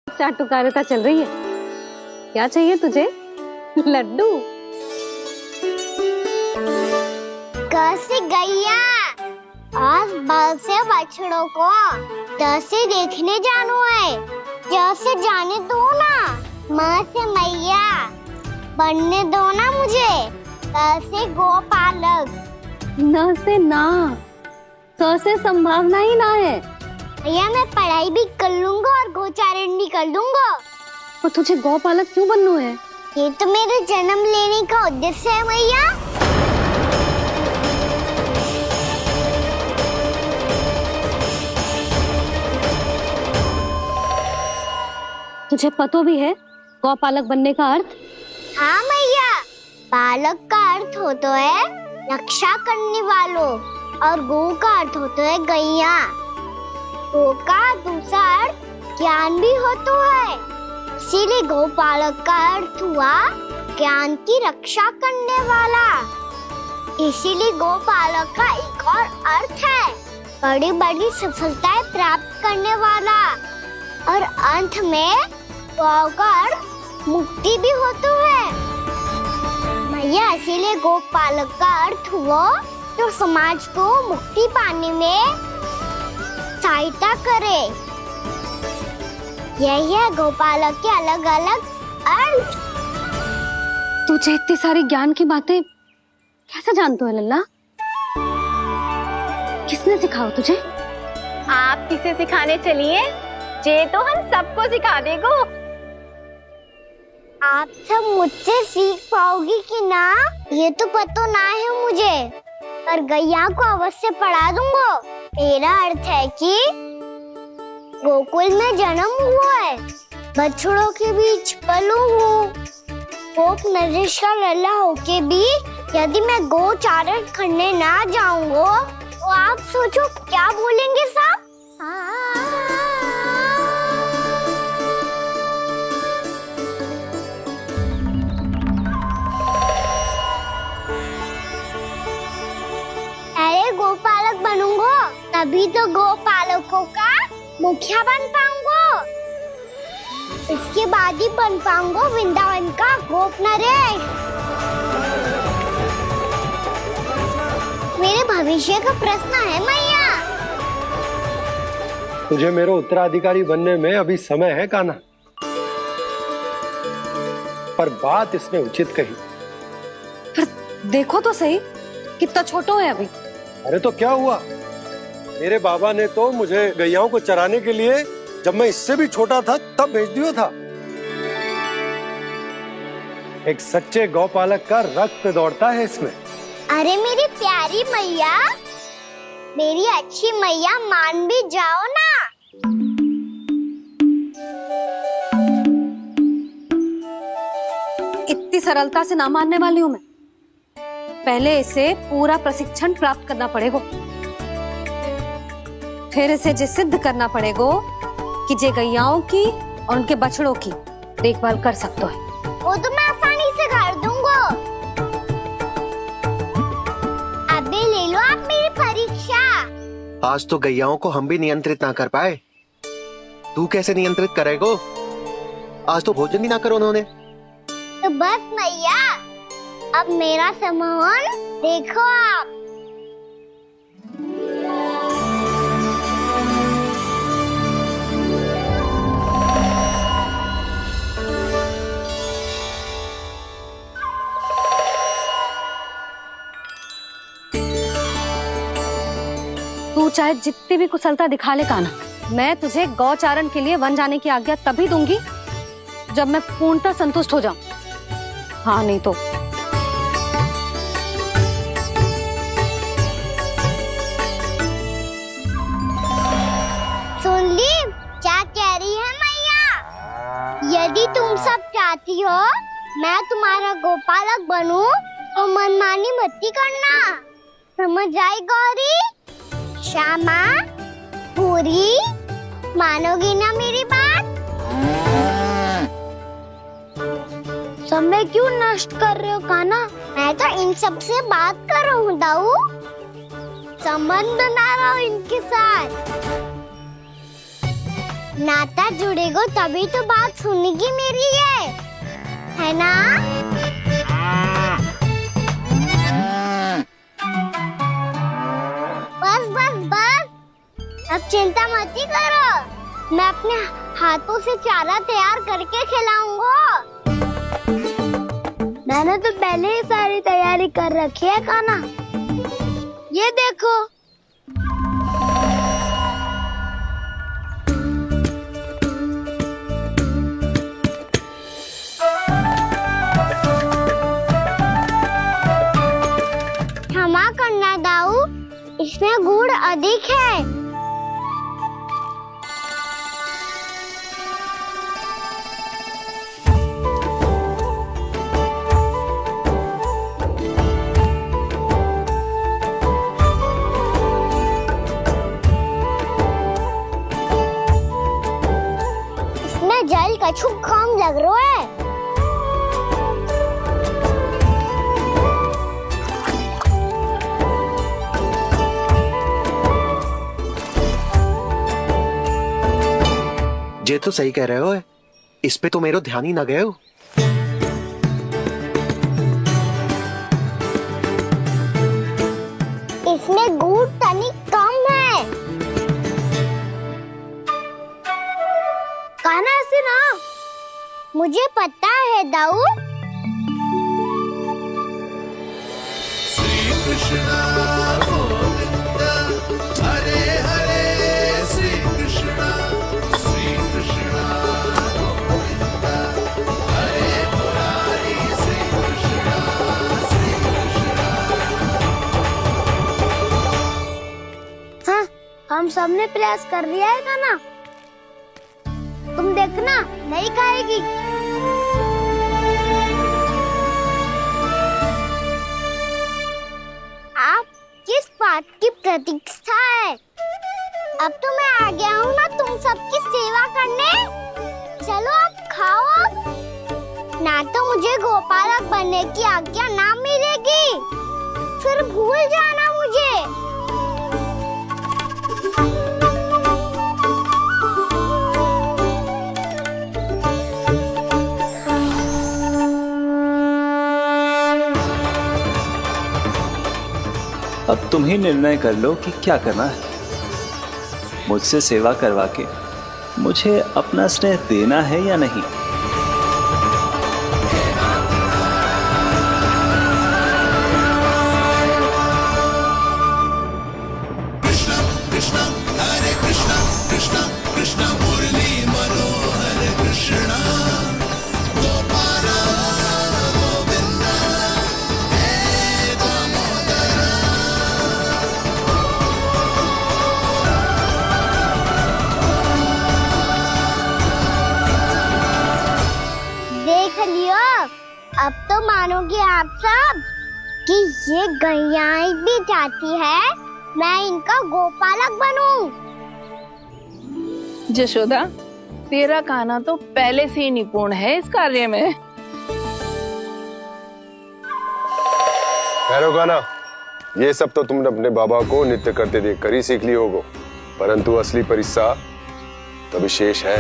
चाटुकारिता चल रही है। क्या चाहिए तुझे? लड्डू? कैसे गैया आज बल से बछड़ों को जैसे देखने जानो है, जैसे जाने दो ना, माँ से मैया बनने दो ना मुझे, कैसे गोपालक। न से ना, स से संभावना ही ना है। भैया मैं पढ़ाई भी कर लूंगा और गोचारण भी कर लूंगा। तो तुझे गौपालक क्यों बनना है? ये तो मेरे जन्म लेने का उद्देश्य है भैया। तुझे पता भी है गौपालक बनने का अर्थ? हाँ भैया, पालक का अर्थ होता है रक्षा करने वालों और गौ का अर्थ होता है गैया। गौ का दूसरा अर्थ ज्ञान भी होता है, इसीलिए गौपालक का अर्थ हुआ ज्ञान की रक्षा करने वाला। इसीलिए गौपालक का एक और अर्थ है बड़ी बड़ी सफलताएं प्राप्त करने वाला, और अंत में गौ का अर्थ मुक्ति भी होता है भैया। इसीलिए गोपालक का अर्थ हुआ जो समाज को मुक्ति पाने में सहायता करे। यही है गोपालक के अलग अलग अर्थ। तुझे इतनी सारी ज्ञान की बातें कैसे जानते हो लल्ला? किसने सिखाओ तुझे? आप किसे सिखाने चलिए, जे तो हम सबको सिखा देगो। आप सब मुझसे सीख पाओगी कि ना ये तो पता ना है मुझे, पर गैया को अवश्य पढ़ा दूंगा। मेरा अर्थ है कि गोकुल में जन्म हुआ है, बछड़ों के बीच पलू हूँ, गोप नरेश का लल्ला होके भी यदि मैं गोचारण करने ना जाऊंगा तो आप सोचो क्या बोलेंगे साहब? अरे गोपालक बनूंगा तभी तो गोपालकों का मुखिया बन पाऊंगा, इसके बाद ही बन पाऊंगा वृंदावन का गोप नरेश। मेरे भविष्य का प्रश्न है मैया। तुझे मेरे उत्तराधिकारी बनने में अभी समय है कान्हा, पर बात इसने उचित कही। पर देखो तो सही कितना छोटा है अभी। अरे तो क्या हुआ, मेरे बाबा ने तो मुझे गैयाओं को चराने के लिए जब मैं इससे भी छोटा था तब भेज दिया था। एक सच्चे गौपालक का रक्त दौड़ता है इसमें। अरे मेरी प्यारी मैया, मेरी अच्छी मैया, मान भी जाओ ना। इतनी सरलता से ना मानने वाली हूँ मैं। पहले इसे पूरा प्रशिक्षण प्राप्त करना पड़ेगा, फिर इसे जे सिद्ध करना पड़ेगा कि जे गैयाओं की और उनके बछड़ों की देखभाल कर सकते है। वो तो मैं आसानी से कर दूंगा। अबे ले लो आप मेरी परीक्षा। आज तो गैयाओं को हम भी नियंत्रित ना कर पाए, तू कैसे नियंत्रित करेगो? आज तो भोजन ही ना करो उन्होंने। तो बस मैया, अब मेरा सम्मान देखो आप। तू चाहे जितनी भी कुशलता दिखा ले कान्हा, मैं तुझे गौचारण के लिए वन जाने की आज्ञा तभी दूंगी जब मैं पूर्णतः संतुष्ट हो जाऊं। हाँ नहीं तो सुन ली क्या कह रही है मैया? यदि तुम सब चाहती हो मैं तुम्हारा गोपालक बनूं तो मनमानी मत करना, समझ आई गौरी? श्यामा, पूरी, मानोगी ना मेरी बात? समय क्यों नष्ट कर रहे हो कान्हा? मैं तो इन सब से बात कर रहा हूँ दाऊ, संबंध बना रहा हूँ इनके साथ। नाता जुड़ेगा तभी तो बात सुनेगी मेरी है ना? बस बस बस, अब चिंता मत ही करो, मैं अपने हाथों से चारा तैयार करके खिलाऊंगा। मैंने तो पहले ही सारी तैयारी कर रखी है कान्हा, ये देखो। क्षमा करना दाऊ, इसमें गुड़ अधिक है। इसमें जल कछु कम लग रहा है। ये तो सही कह रहे हो, इस पे तो मेरो ध्यान ही ना गए हो। इसमें गुड़ तनिक कम है। कान्हा ऐसे ना, मुझे पता है दाऊ। श्री कृष्णा गोविंद हरे हरे, श्री कृष्णा गोविंद हरे मुरारी, श्री कृष्णा हाँ, हम सबने प्रयास कर दिया है कान्हा, तुम देखना नहीं खाएगी। आप किस बात की प्रतीक्षा है? अब तो मैं आ गया हूँ ना तुम सबकी सेवा करने। चलो अब खाओ अब। ना तो मुझे गोपालक बनने की आज्ञा ना मिलेगी, फिर भूल जाना मुझे। अब तुम ही निर्णय कर लो कि क्या करना है। मुझसे सेवा करवा के मुझे अपना स्नेह देना है या नहीं। कृष्ण कृष्ण हरे कृष्ण कृष्ण कृष्ण मुरली मनोहर कृष्ण गोपाल गोविंद हे दामोदर। देख लियो, अब तो मानोगे आप सब कि ये गैयाएं भी चाहती है मैं इनका गोपालक बनूं। जशोदा, तेरा कान्हा तो पहले से ही निपुण है इस कार्य में। खैर कान्हा, ये सब तो तुमने अपने बाबा को नृत्य करते देख कर ही सीख ली होगो, परंतु असली परिश्रम तो विशेष है।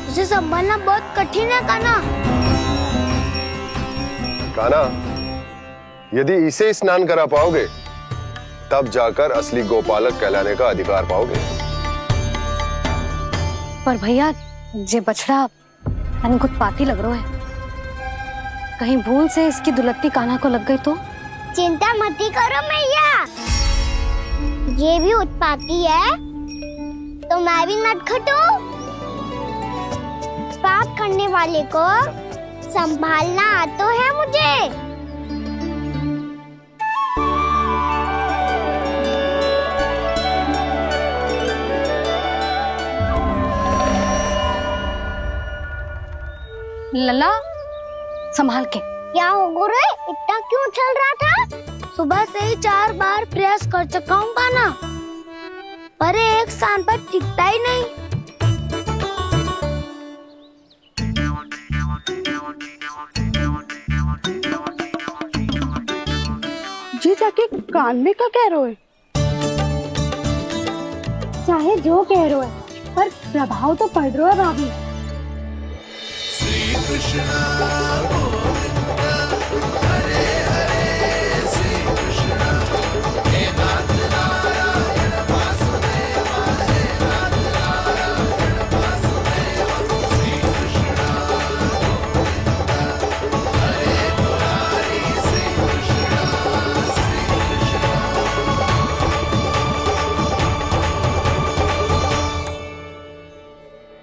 उसे संभालना बहुत कठिन है कान्हा। कान्हा, यदि इसे स्नान करा पाओगे तब जाकर असली गोपालक कहलाने का अधिकार पाओगे। पर भैया, ये बछड़ा तनिक उत्पाती लग रहा है, कहीं भूल से इसकी दुलत्ती कान्हा को लग गई तो? चिंता मत ही करो मैया, ये भी उत्पाती है तो मैं भी नटखट हूँ। पाप करने वाले को संभालना आता है मुझे। लला, संभाल के। क्या हो गुरु, इतना क्यों चल रहा था? सुबह से ही 4 बार प्रयास कर चुका हूँ कान्हा, पर एक स्थान पर टिकता ही नहीं। कान में क्या कह रहे हो? चाहे जो कह रहे हो पर प्रभाव तो पड़ रहा है भाभी। श्री कृष्ण गोविंद हरे हरे श्री कृष्ण हे नाथ नारायण वासुदेव हे नाथ नारायण वासुदेव श्री कृष्ण गोविंद हरे मुरारी श्री कृष्ण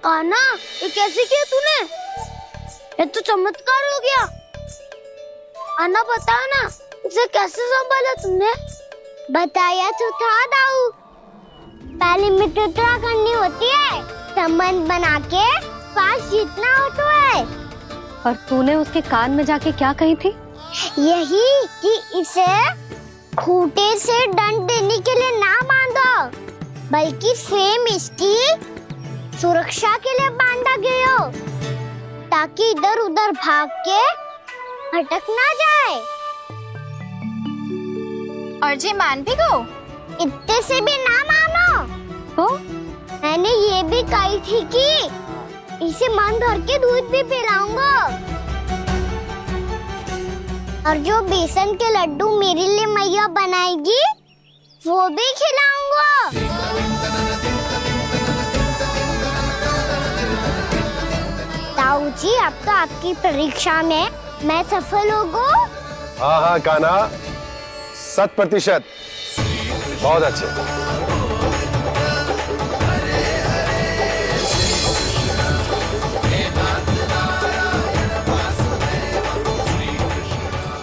कान्हा, ये कैसे किया तूने? ये तो चमत्कार हो गया। अन्ना बता ना, इसे कैसे संभाला तुमने? बताया तो था दाऊ। पहले मित्रता करनी होती है, संबंध बना के पास जीतना होता है। और तूने उसके कान में जाके क्या कही थी? यही कि इसे खूंटे से दंड देने के लिए ना बांधो, बल्कि स्वयं इसकी सुरक्षा के लिए बांधा गया हो, ताकि इधर उधर भाग के भटक ना जाए। और जी मान भी गो? इतने से भी ना मानो। तो मैंने ये भी कही थी कि इसे मन भर के दूध भी पिलाऊंगा, और जो बेसन के लड्डू मेरे लिए मैया बनाएगी वो भी खिलाऊंगा। ताऊ जी, अब तो आपकी परीक्षा में मैं सफल होगा। हाँ हाँ कान्हा, 100%। बहुत अच्छे।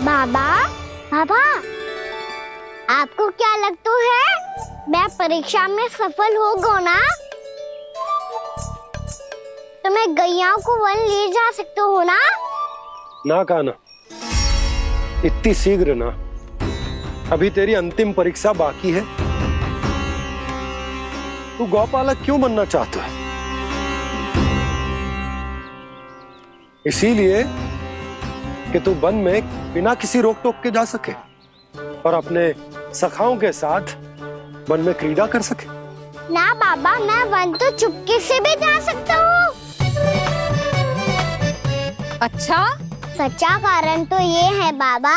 बाबा, बाबा, आपको क्या लगता है मैं परीक्षा में सफल होगा ना? तो मैं गैया को वन ले जा सकता हूँ ना? ना कान्हा, इतनी शीघ्र ना। अभी तेरी अंतिम परीक्षा बाकी है। तू गौपालक क्यों बनना चाहता है? इसीलिए कि तू वन में बिना किसी रोक टोक के जा सके और अपने सखाओं के साथ वन में क्रीड़ा कर सके। ना बाबा, मैं वन तो चुपके से भी जा सकता हूँ। अच्छा, सच्चा कारण तो ये है बाबा,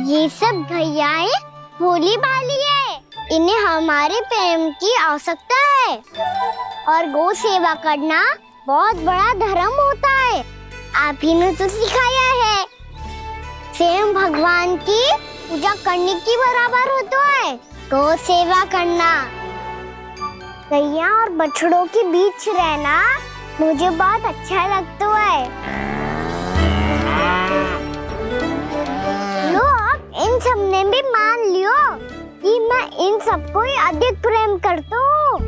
ये सब गैयाएं भोली भाली है, इन्हें हमारे प्रेम की आवश्यकता है, और गौ सेवा करना बहुत बड़ा धर्म होता है। आप ही ने तो सिखाया है, स्वयं भगवान की पूजा करने की बराबर होता है गौ सेवा करना। गैया और बछड़ों के बीच रहना मुझे बहुत अच्छा लगता है। लो, अब इन सब ने भी मान लियो कि मैं इन सबको ही अधिक प्रेम करता हूँ।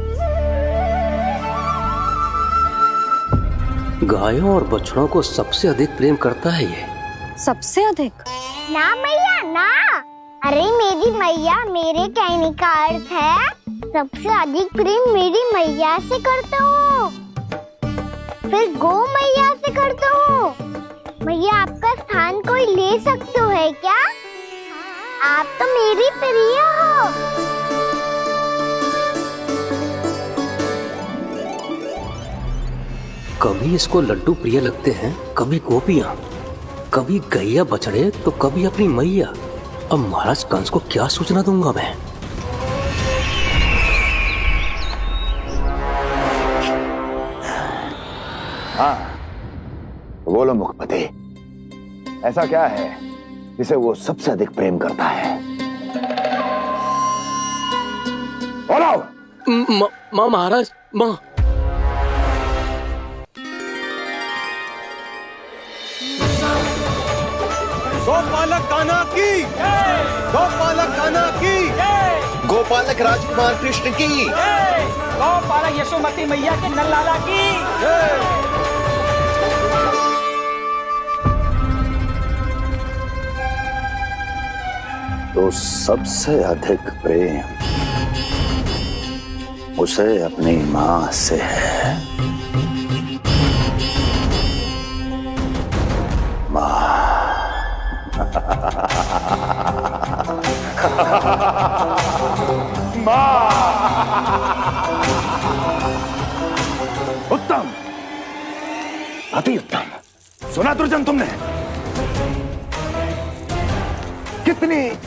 गायों और बछड़ों को सबसे अधिक प्रेम करता है ये। सबसे अधिक? ना मैया ना, अरे मेरी मैया, मेरे कहने का अर्थ है सबसे अधिक प्रेम मेरी मैया से करता हूँ, फिर गौ मैया से करता हूँ। मैया, आपका स्थान कोई ले सकते है क्या? आप तो मेरी प्रिय हो। कभी इसको लड्डू प्रिय लगते हैं, कभी गोपियां, कभी गैया बछड़े, तो कभी अपनी मैया। अब महाराज कंस को क्या सूचना दूंगा मैं? हाँ, बोलो मुखपति, ऐसा क्या है जिसे वो सबसे अधिक प्रेम करता है? बोलो। माँ महाराज, माँ। गोपालक कान्हा की, गोपालक कान्हा की, गोपालक राजकुमार कृष्ण की, गोपालक यशोमती मैया के नललाला की। तो सबसे अधिक प्रेम उसे अपनी माँ से है। माँ। माँ। उत्तम, अति उत्तम। सुना दुर्जन तुमने?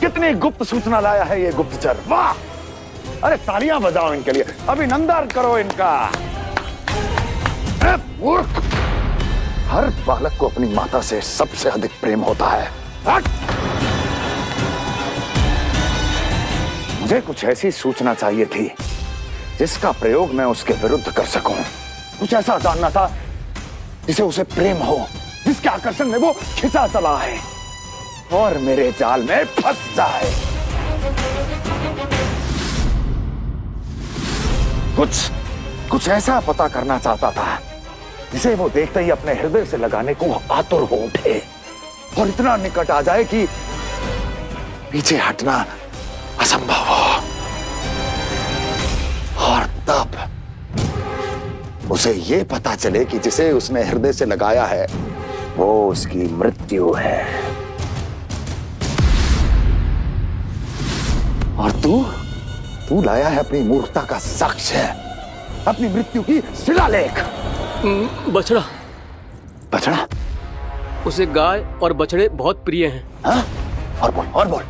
कितनी गुप्त सूचना लाया है ये गुप्तचर। वाह! अरे तालियां बजाओ इनके लिए, अभिनंदन करो इनका। मूर्ख, हर बालक को अपनी माता से सबसे अधिक प्रेम होता है। हट! मुझे कुछ ऐसी सूचना चाहिए थी जिसका प्रयोग मैं उसके विरुद्ध कर सकूं। कुछ ऐसा जानना था जिसे उसे प्रेम हो, जिसके आकर्षण में वो खिंचा चला है और मेरे जाल में फंस जाए। कुछ ऐसा पता करना चाहता था जिसे वो देखते ही अपने हृदय से लगाने को आतुर हो उठे और इतना निकट आ जाए कि पीछे हटना असंभव हो। और तब उसे ये पता चले कि जिसे उसने हृदय से लगाया है वो उसकी मृत्यु है। और तू लाया है अपनी मूर्खता का साक्ष्य, अपनी मृत्यु की शिलालेख। बछड़ा। बछड़ा? उसे गाय और बछड़े बहुत प्रिय हैं। हाँ? और बोल।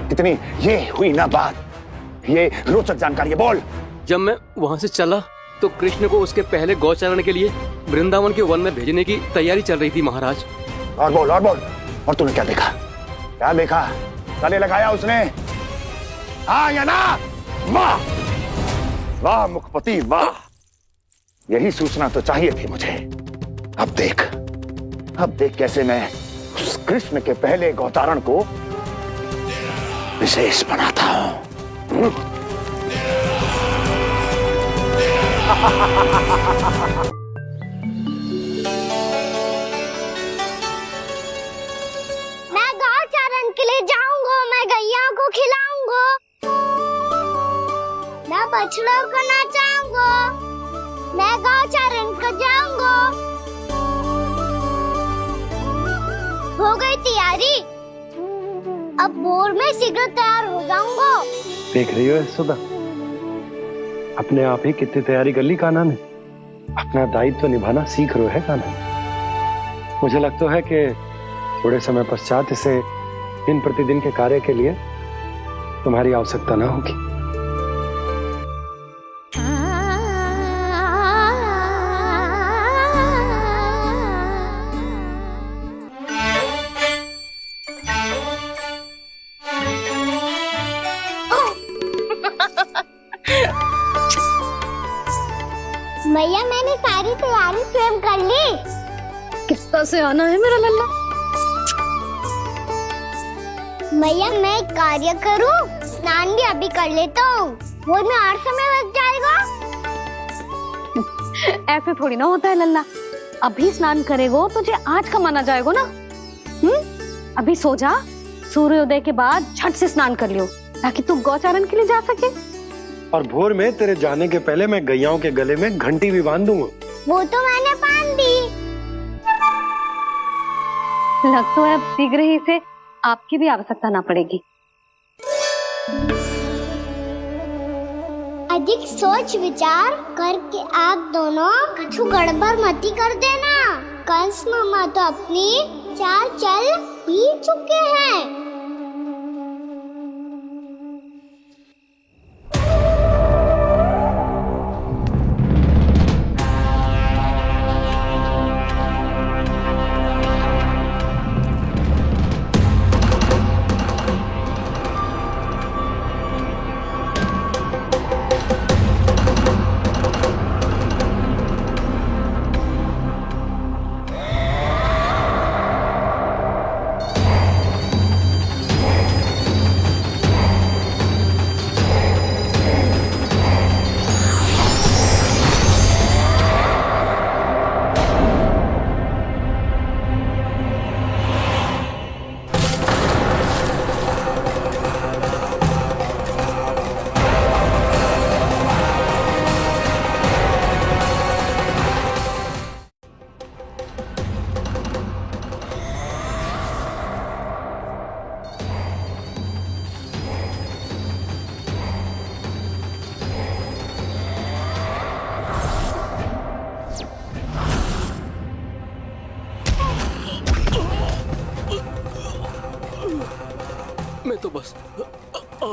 कितनी ये हुई ना बात, ये रोचक जानकारी है, बोल। जब मैं वहाँ से चला तो कृष्ण को उसके पहले गौचारण के लिए वृंदावन के वन में भेजने की तैयारी चल रही थी महाराज। और बोल। और तूने क्या देखा? गले लगाया उसने? हाँ या ना? वाह मुखपति वाह, यही सूचना तो चाहिए थी मुझे। अब देख कैसे मैं उस कृष्ण के पहले गौतारण को विशेष बनाता हूं। मैं गौचारण के लिए जाऊंगा, मैं गैया को खिलाऊंगा, मैं बछड़ों को नचाऊंगा, मैं गौचारण को जाऊंगा। हो गई तैयारी, अब भोर में शीघ्र तैयार हो जाऊंगा। देख रही हो सुधा, अपने आप ही कितनी तैयारी कर ली कान्हा ने। अपना दायित्व निभाना सीख रहे है कान्हा। मुझे लगता है कि थोड़े समय पश्चात इसे दिन प्रतिदिन के कार्य के लिए तुम्हारी आवश्यकता ना होगी। भैया मैंने सारी तैयारी स्वयं कर ली। कितना से आना है मेरा लल्ला? भैया मैं एक कार्य करूं, स्नान भी अभी कर लेता हूँ, वो में और समय लग जाएगा। ऐसे थोड़ी ना होता है लल्ला, अभी स्नान करेगो तुझे आज कमाना जाएगो ना। अभी सो जा, सूर्योदय के बाद झट से स्नान कर लियो ताकि तू गौचारण के लिए जा सके। और भोर में तेरे जाने के पहले मैं गैयाओं के गले में घंटी भी बांध दूंगा। वो तो मैंने बांध दी। लग तो है अब शीघ्र ही से आपकी भी आवश्यकता ना पड़ेगी। अधिक सोच विचार करके आप दोनों कछु गड़बड़ मती कर देना। कंस मामा तो अपनी चाल चल ही चुके हैं।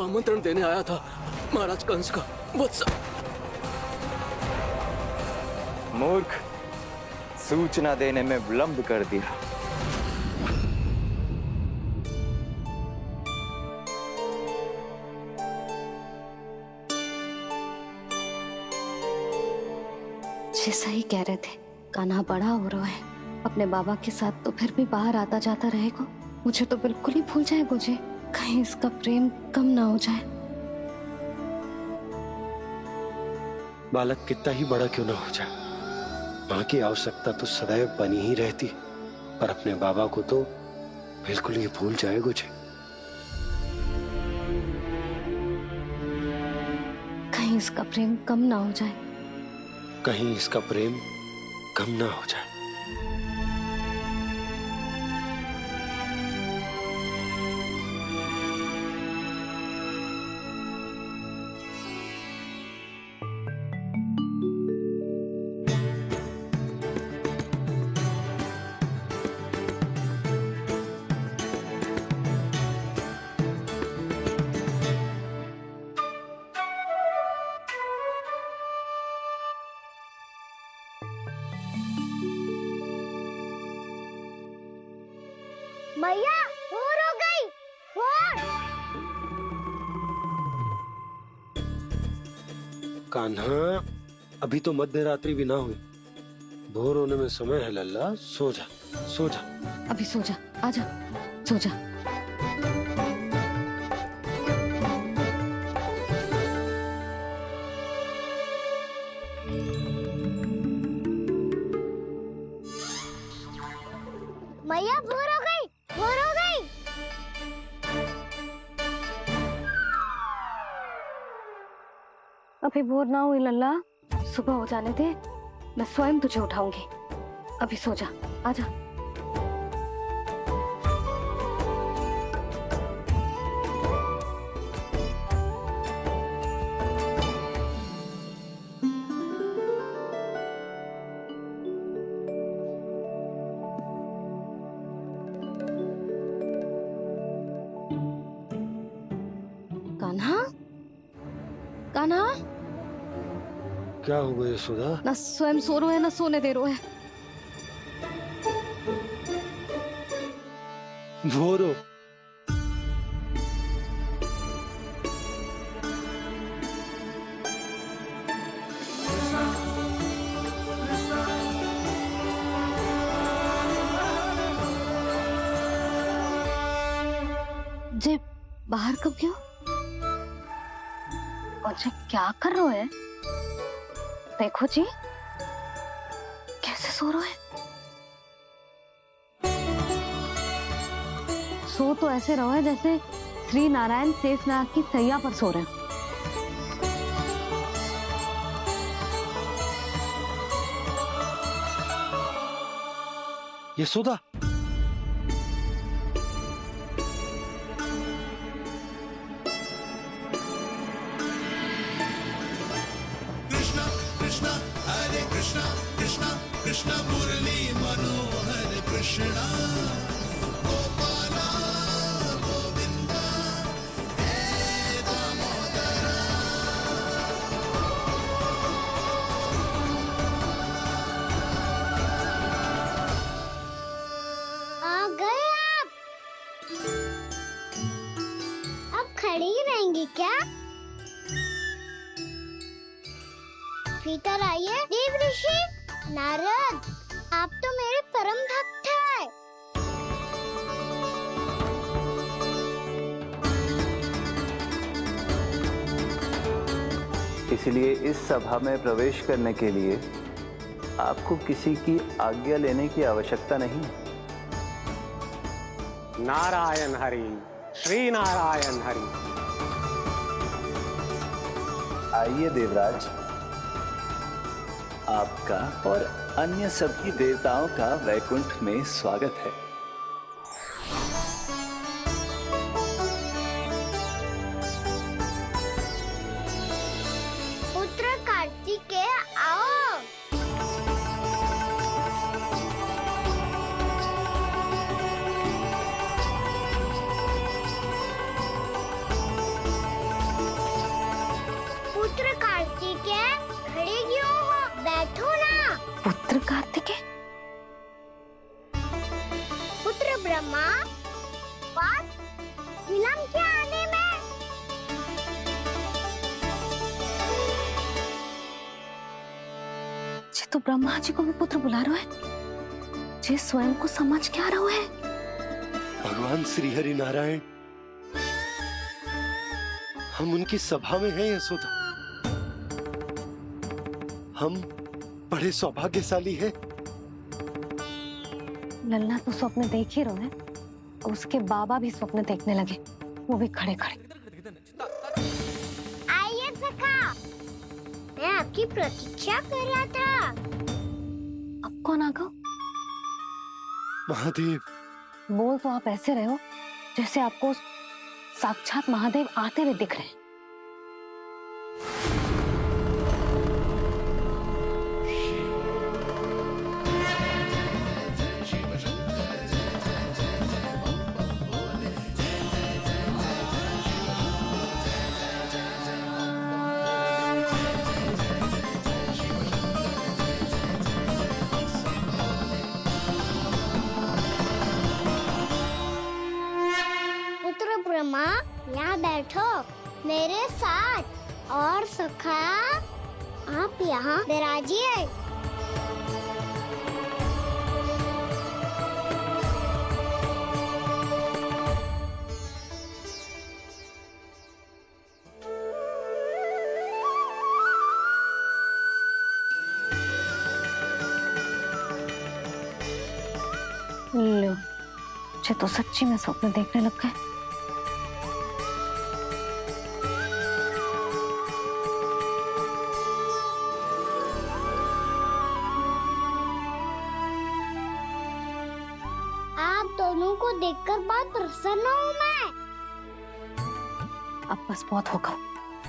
आमंत्रण देने आया था महाराज कंस का वत्स। मूर्ख, सूचना देने में विलंब कर दिया। जी सही कह रहे थे, कान्हा बड़ा हो रहा है, अपने बाबा के साथ तो फिर भी बाहर आता जाता रहेगा। मुझे तो बिल्कुल ही भूल जाए मुझे, कहीं इसका प्रेम कम ना हो जाए। बालक कितना ही बड़ा क्यों ना हो जाए, माँ की आवश्यकता तो सदैव बनी ही रहती, पर अपने बाबा को तो बिल्कुल ही भूल जाए मुझे। कहीं इसका प्रेम कम ना हो जाए, कहीं इसका प्रेम कम ना हो जाए। मैया भोर हो गई, भोर। कान्हा, अभी तो मध्य रात्रि भी ना हुई, भोर होने में समय है लल्ला, सो जा सो जा। अभी सो जा, आजा सो जा। मैया भोर हो गई, भोर हो गई। अभी भोर ना हुई लल्ला, सुबह हो जाने दे, मैं स्वयं तुझे उठाऊंगी। अभी सो जा, आजा। कान्हा, कान्हा, क्या हो गया यशोदा? ना स्वयं सो रो है ना सोने दे रो है। भोर हो। जे बाहर कब गयो? और जे क्या कर रहे हो है? देखो जी, कैसे सो रहे है। सो तो ऐसे रहो है जैसे श्री नारायण शेषनाग की सैया पर सो रहे हैं। यशोदा, कृष्णा कृष्णा हरे कृष्णा कृष्णा कृष्णा मुरली मनोहर कृष्णा गोपाला गोविंदा हे दामोदरा। आ गए आप। अब खड़ी ही रहेंगी क्या? भीतर आइए। देव ऋषि नारद, आप तो मेरे परम भक्त हैं। इसलिए इस सभा में प्रवेश करने के लिए आपको किसी की आज्ञा लेने की आवश्यकता नहीं है। नारायण हरि, श्री नारायण हरि। आइए देवराज, आपका और अन्य सभी देवताओं का वैकुंठ में स्वागत है। पुत्र कार्तिकेय आओ। तो ब्रह्मा जी को भी पुत्र बुला रहा है, जे स्वयं को समझ क्या रहा है। भगवान श्री हरि नारायण, हम उनकी सभा में हैं यशोदा। हम बड़े सौभाग्यशाली हैं। लल्ला तो स्वप्न देख ही रहे हैं, उसके बाबा भी स्वप्न देखने लगे, वो भी खड़े खड़े। आइए सखा, मैं आपकी प्रतीक्षा कर रहा था। अब कौन आ गया? महादेव। बोल तो आप ऐसे रहे हो जैसे आपको साक्षात महादेव आते हुए दिख रहे हैं। पुत्र ब्रह्मा, यहाँ बैठो मेरे साथ। और सखा, आप यहाँ विराजिए। लो, मुझे तो सच्ची में स्वप्न देखने लग गए। आप दोनों को देखकर बहुत प्रसन्न हूँ मैं। अब बस बहुत होगा,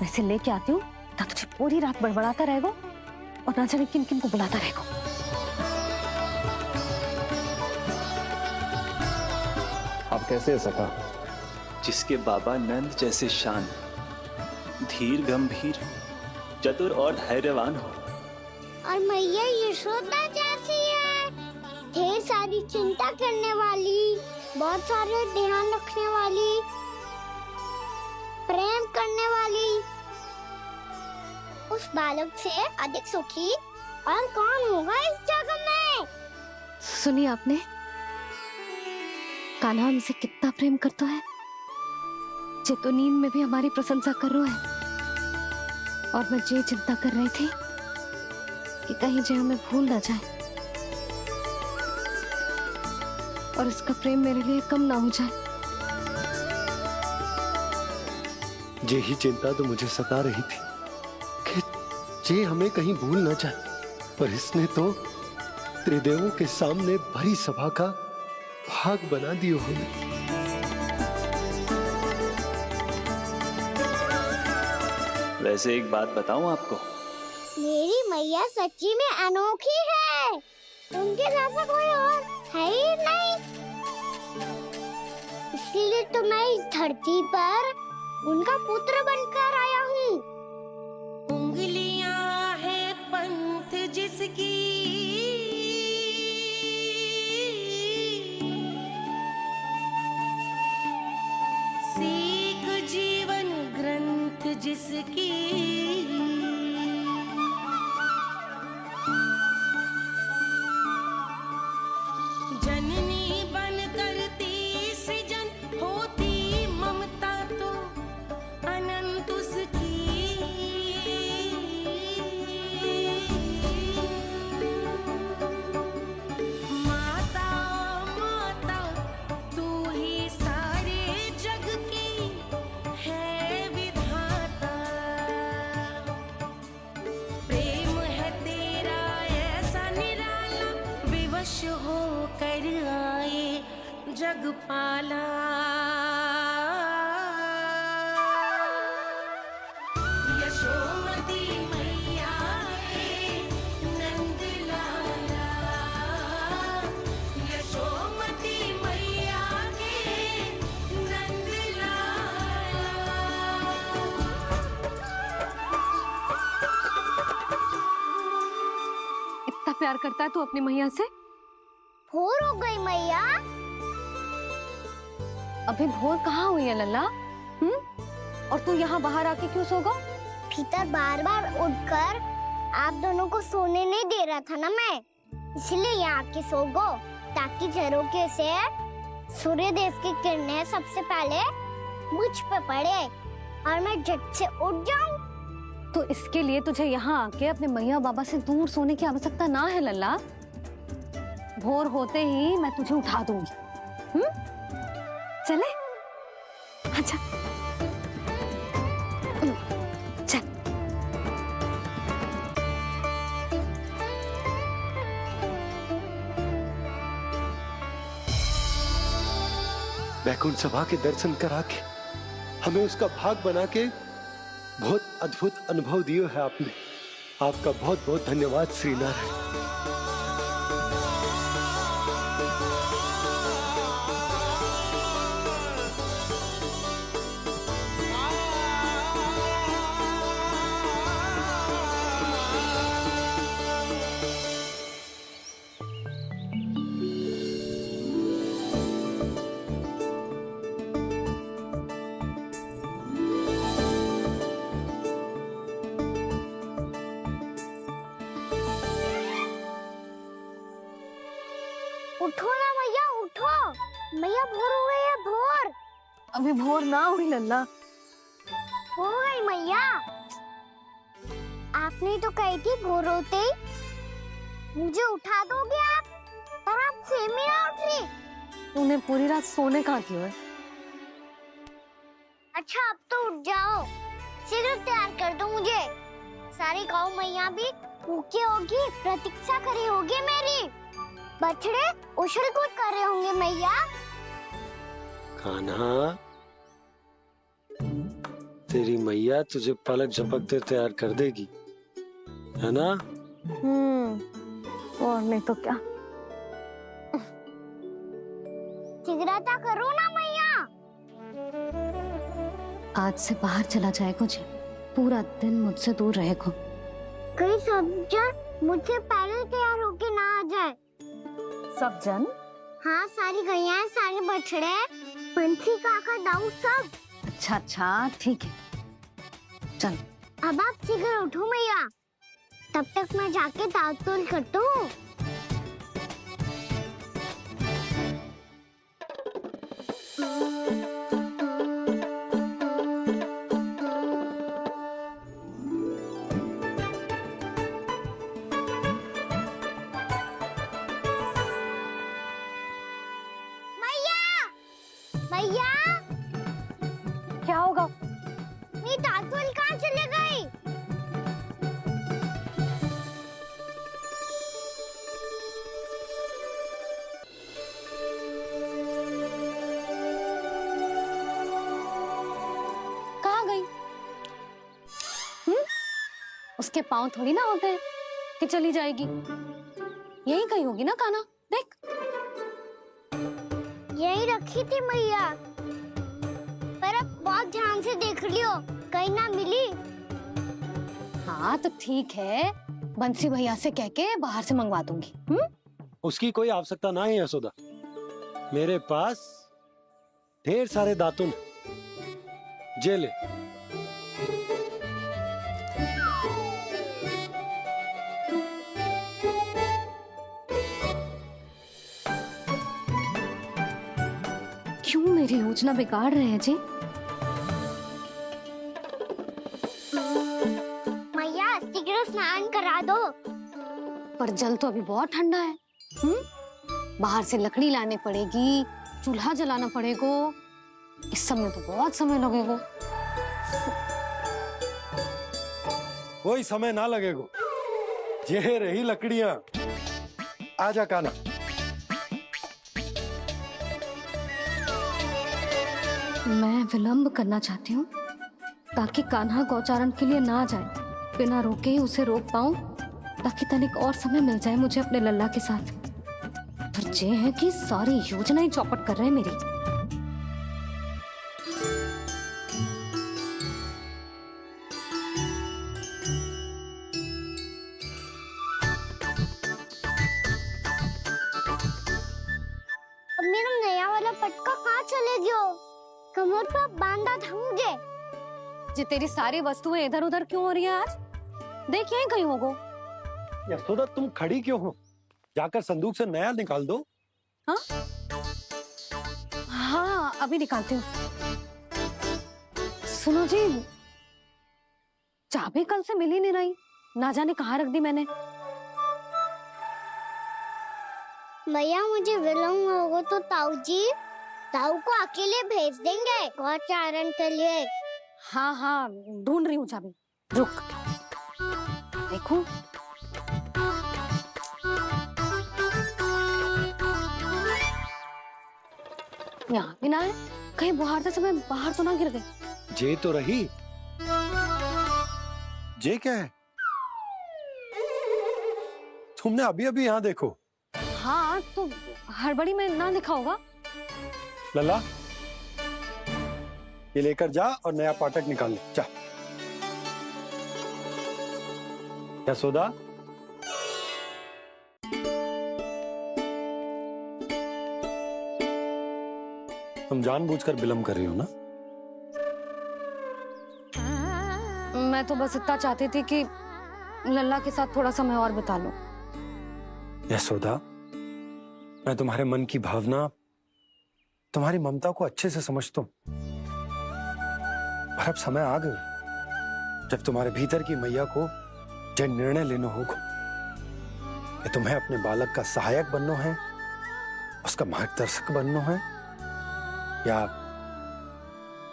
वैसे लेके आती हूँ ना, तुझे पूरी रात बड़बड़ाता रहेगा और ना जाने किन किन को बुलाता रहेगा। आप कैसे हैं सखा? जिसके बाबा नंद जैसे शान, धीर गंभीर, चतुर और धैर्यवान हो, और मैया यशोदा जैसी है, ढेर सारी चिंता करने वाली, बहुत सारे ध्यान रखने वाली, प्रेम करने वाली। उस बालक से अधिक सुखी और कौन होगा इस जगत में? सुनिए आपने, कान्हा हमसे कितना प्रेम करता है, जे तो नींद में भी हमारी प्रशंसा कर रहा है। और मैं ये चिंता कर रही थी कि कहीं जे हमें भूल ना जाए और इसका प्रेम मेरे लिए कम ना हो जाए। यही चिंता तो मुझे सता रही थी कि जे हमें कहीं भूल ना जाए, पर इसने तो त्रिदेवों के सामने भरी सभा का भाग बना दियो हमें। वैसे एक बात बताऊं आपको, मेरी मैया सच्ची में अनोखी है, उनके जैसा कोई और है ही नहीं। इसलिए तो मैं इस धरती पर उनका पुत्र बनकर आया हूँ। उंगलियां है पंथ जिसकी, सीख जीवन ग्रंथ जिसकी, जननी बन करती सृजन होती ममता तो अनंत उसकी। माता माता तू ही सारे जग की है विधाता, प्रेम है तेरा ऐसा निराला, विवश हो कर आए जग पाला। यशोमती मैया के नंद लाला, यशोमती मैया के नंद लाला। इतना प्यार करता है तू अपनी मैया से? भोर हो गई मैया। अभी भोर कहाँ हुई है लल्ला? और तू यहाँ बाहर आके क्यों सो गया? भीतर बार बार उठकर आप दोनों को सोने नहीं दे रहा था ना मैं, इसलिए यहाँ आके सो गो, ताकि झरोके से सूर्य देव की किरणें सबसे पहले मुझ पे पड़े और मैं झट से उठ जाऊं। तो इसके लिए तुझे यहाँ आके अपने मैया बाबा से दूर सोने की आवश्यकता ना है लल्ला। भोर होते ही मैं तुझे उठा दूंगी। चले अच्छा चल। वैकुंठ सभा के दर्शन करा के हमें उसका भाग बना के बहुत अद्भुत अनुभव दिया है आपने। आपका बहुत बहुत धन्यवाद श्रीनारायण। उठो ना मैया, उठो। मैया भोर हो गई है, भोर। अभी भोर ना हुई लल्ला। हो गई मैया। आपने तो कही थी भोर होते ही मुझे उठा दोगे आप, और आप सेम ही ना उठ रही। तूने पूरी रात सोने कहाँ की है? अच्छा अब तो उठ जाओ, शीघ्र तैयार कर दो मुझे। सारी गाँव मैया भी भूखी होगी, प्रतीक्षा करी होगी मेरी। बछड़े उछल कूद कर रहे होंगे मैया। कान्हा, तेरी मैया तुझे पलक झपकते तैयार कर देगी, है ना? और नहीं तो क्या। शीघ्रता करो ना मैया। आज से बाहर चला जाएगा जी, पूरा दिन मुझसे दूर रहेगा। कहीं सब जन मुझसे पहले तैयार होके ना आ जाए। सब जन? हाँ, सारी गैया, सारे बछड़े, पंछी, काका, दाऊ सब। अच्छा अच्छा ठीक है, चल। अब आप शीघ्र उठो मैया, तब तक मैं जाके ताल-तोल करता हूँ। मैया, क्या होगा? मेरी ताल-तोल कहाँ चले गई? कहाँ गई? उसके पाँव थोड़ी ना होते हैं कि चली जाएगी। यही कहीं होगी ना कान्हा, देख। यही रखी थी मैया, पर अब बहुत ध्यान से देख लियो, कहीं ना मिली। हाँ तो ठीक है, बंसी भैया से कह के बाहर से मंगवा दूंगी। उसकी कोई आवश्यकता ना है यशोदा, मेरे पास ढेर सारे दातुन। जे ले। क्यों मेरी योजना बिगाड़ रहे हैं जी? मैया शीघ्र स्नान करा दो। पर जल तो अभी बहुत ठंडा है। बाहर से लकड़ी लाने पड़ेगी, चूल्हा जलाना पड़ेगा। इस समय तो बहुत समय लगेगा। कोई समय ना लगेगा, ये रही लकड़ियां। आजा कान्हा। मैं विलंब करना चाहती हूँ ताकि कान्हा गौचारण के लिए ना जाए। बिना रोके ही उसे रोक पाऊं, ताकि तनिक और समय मिल जाए मुझे अपने लल्ला के साथ। पर ये है कि सारी योजना ही चौपट कर रहे हैं मेरी। अब मेरा नया वाला पटका कहाँ चले गयो? कमर पर बांधा था मुझे। ये तेरी सारी वस्तुएं इधर उधर क्यों हो रही है आज? देख यहीं कहीं होगो। यशोदा तुम खड़ी क्यों हो? जाकर संदूक से नया निकाल दो। हाँ हाँ अभी निकालती हूँ। सुनो जी, चाबी कल से मिल ही नहीं रही, ना जाने कहाँ रख दी मैंने। भैया मुझे विलम्ब होगा तो ताऊ को अकेले भेज देंगे गौचारण के लिए। हाँ हाँ ढूंढ रही हूँ चाबी, रुक। देखो यहाँ भी ना है, कहीं बाहर समय बाहर तो ना गिर गई। जे तो रही। जे क्या है? तुमने अभी अभी यहाँ देखो। हाँ तो हड़बड़ी में ना लिखा होगा। लल्ला ये लेकर जा और नया पाठक निकाल ले जा। यशोदा तुम जानबूझकर विलम्ब कर रही हो ना? मैं तो बस इतना चाहती थी कि लल्ला के साथ थोड़ा समय और बिता लूं। यशोदा मैं तुम्हारे मन की भावना, तुम्हारी ममता को अच्छे से समझता हूं, पर अब समय आ गया जब तुम्हारे भीतर की मैया को यह निर्णय लेना होगा कि तुम्हें अपने बालक का सहायक बनना है, उसका मार्गदर्शक बनना है, या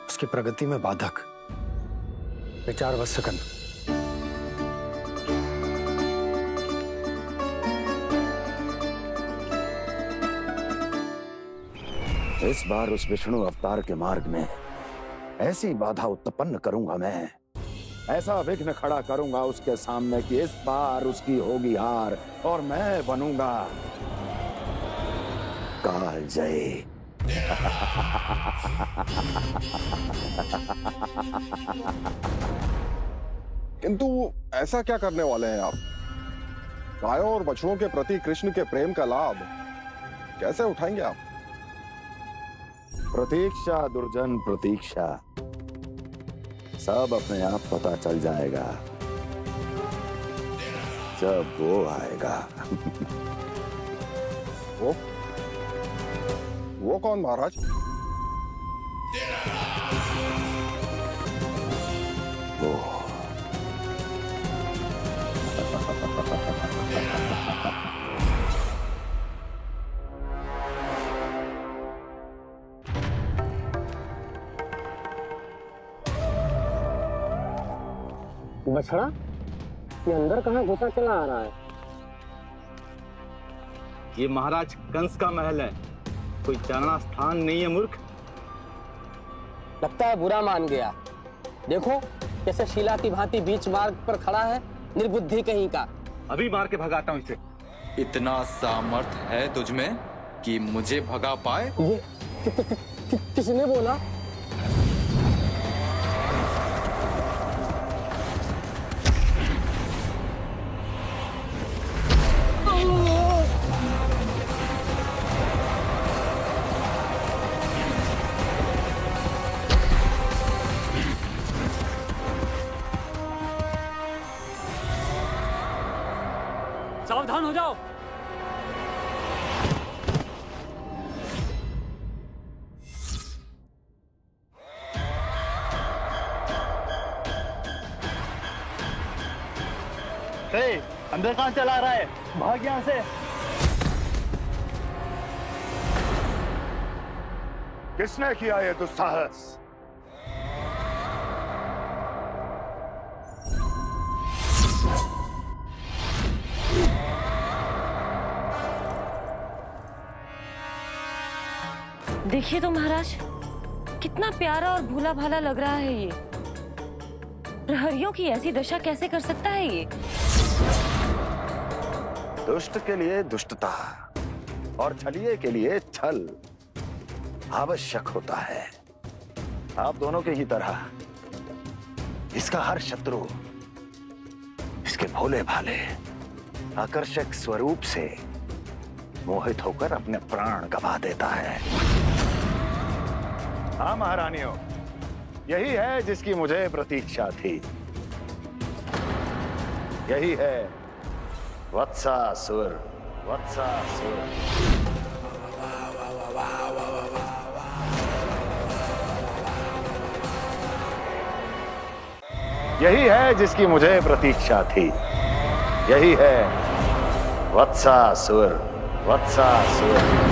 उसकी प्रगति में बाधक। विचार अवश्य करना। इस बार उस विष्णु अवतार के मार्ग में ऐसी बाधा उत्पन्न करूंगा मैं, ऐसा विघ्न खड़ा करूंगा उसके सामने कि इस बार उसकी होगी हार और मैं बनूंगा कालजयी। किंतु ऐसा क्या करने वाले हैं आप? गायों और बछड़ों के प्रति कृष्ण के प्रेम का लाभ कैसे उठाएंगे आप? प्रतीक्षा दुर्जन प्रतीक्षा, सब अपने आप पता चल जाएगा जब वो आएगा। वो कौन महाराज? वो बछड़ा ये अंदर कहाँ घुसा चला आ रहा है? ये महाराज कंस का महल है, कोई जाना स्थान नहीं है मूर्ख। लगता है बुरा मान गया। देखो कैसे शीला की भांति बीच मार्ग पर खड़ा है, निर्बुद्धि कहीं का। अभी मार के भगाता हूँ इसे। इतना सामर्थ है तुझमें कि मुझे भगा पाए? ये किसने बोला? सावधान हो जाओ। अंदर कहाँ चला रहा है? भाग यहाँ से। किसने किया ये दुस्साहस? देखिए तो महाराज, कितना प्यारा और भोला भाला लग रहा है ये। प्रहरियों की ऐसी दशा कैसे कर सकता है ये? दुष्ट के लिए दुष्टता और छलिए के लिए छल आवश्यक होता है। आप दोनों के ही तरह इसका हर शत्रु इसके भोले भाले आकर्षक स्वरूप से मोहित होकर अपने प्राण गंवा देता है। हाँ महारानियों, यही है जिसकी मुझे प्रतीक्षा थी। यही है वत्सासुर, वत्सासुर। यही है जिसकी मुझे प्रतीक्षा थी। यही है वत्सासुर, वत्सासुर।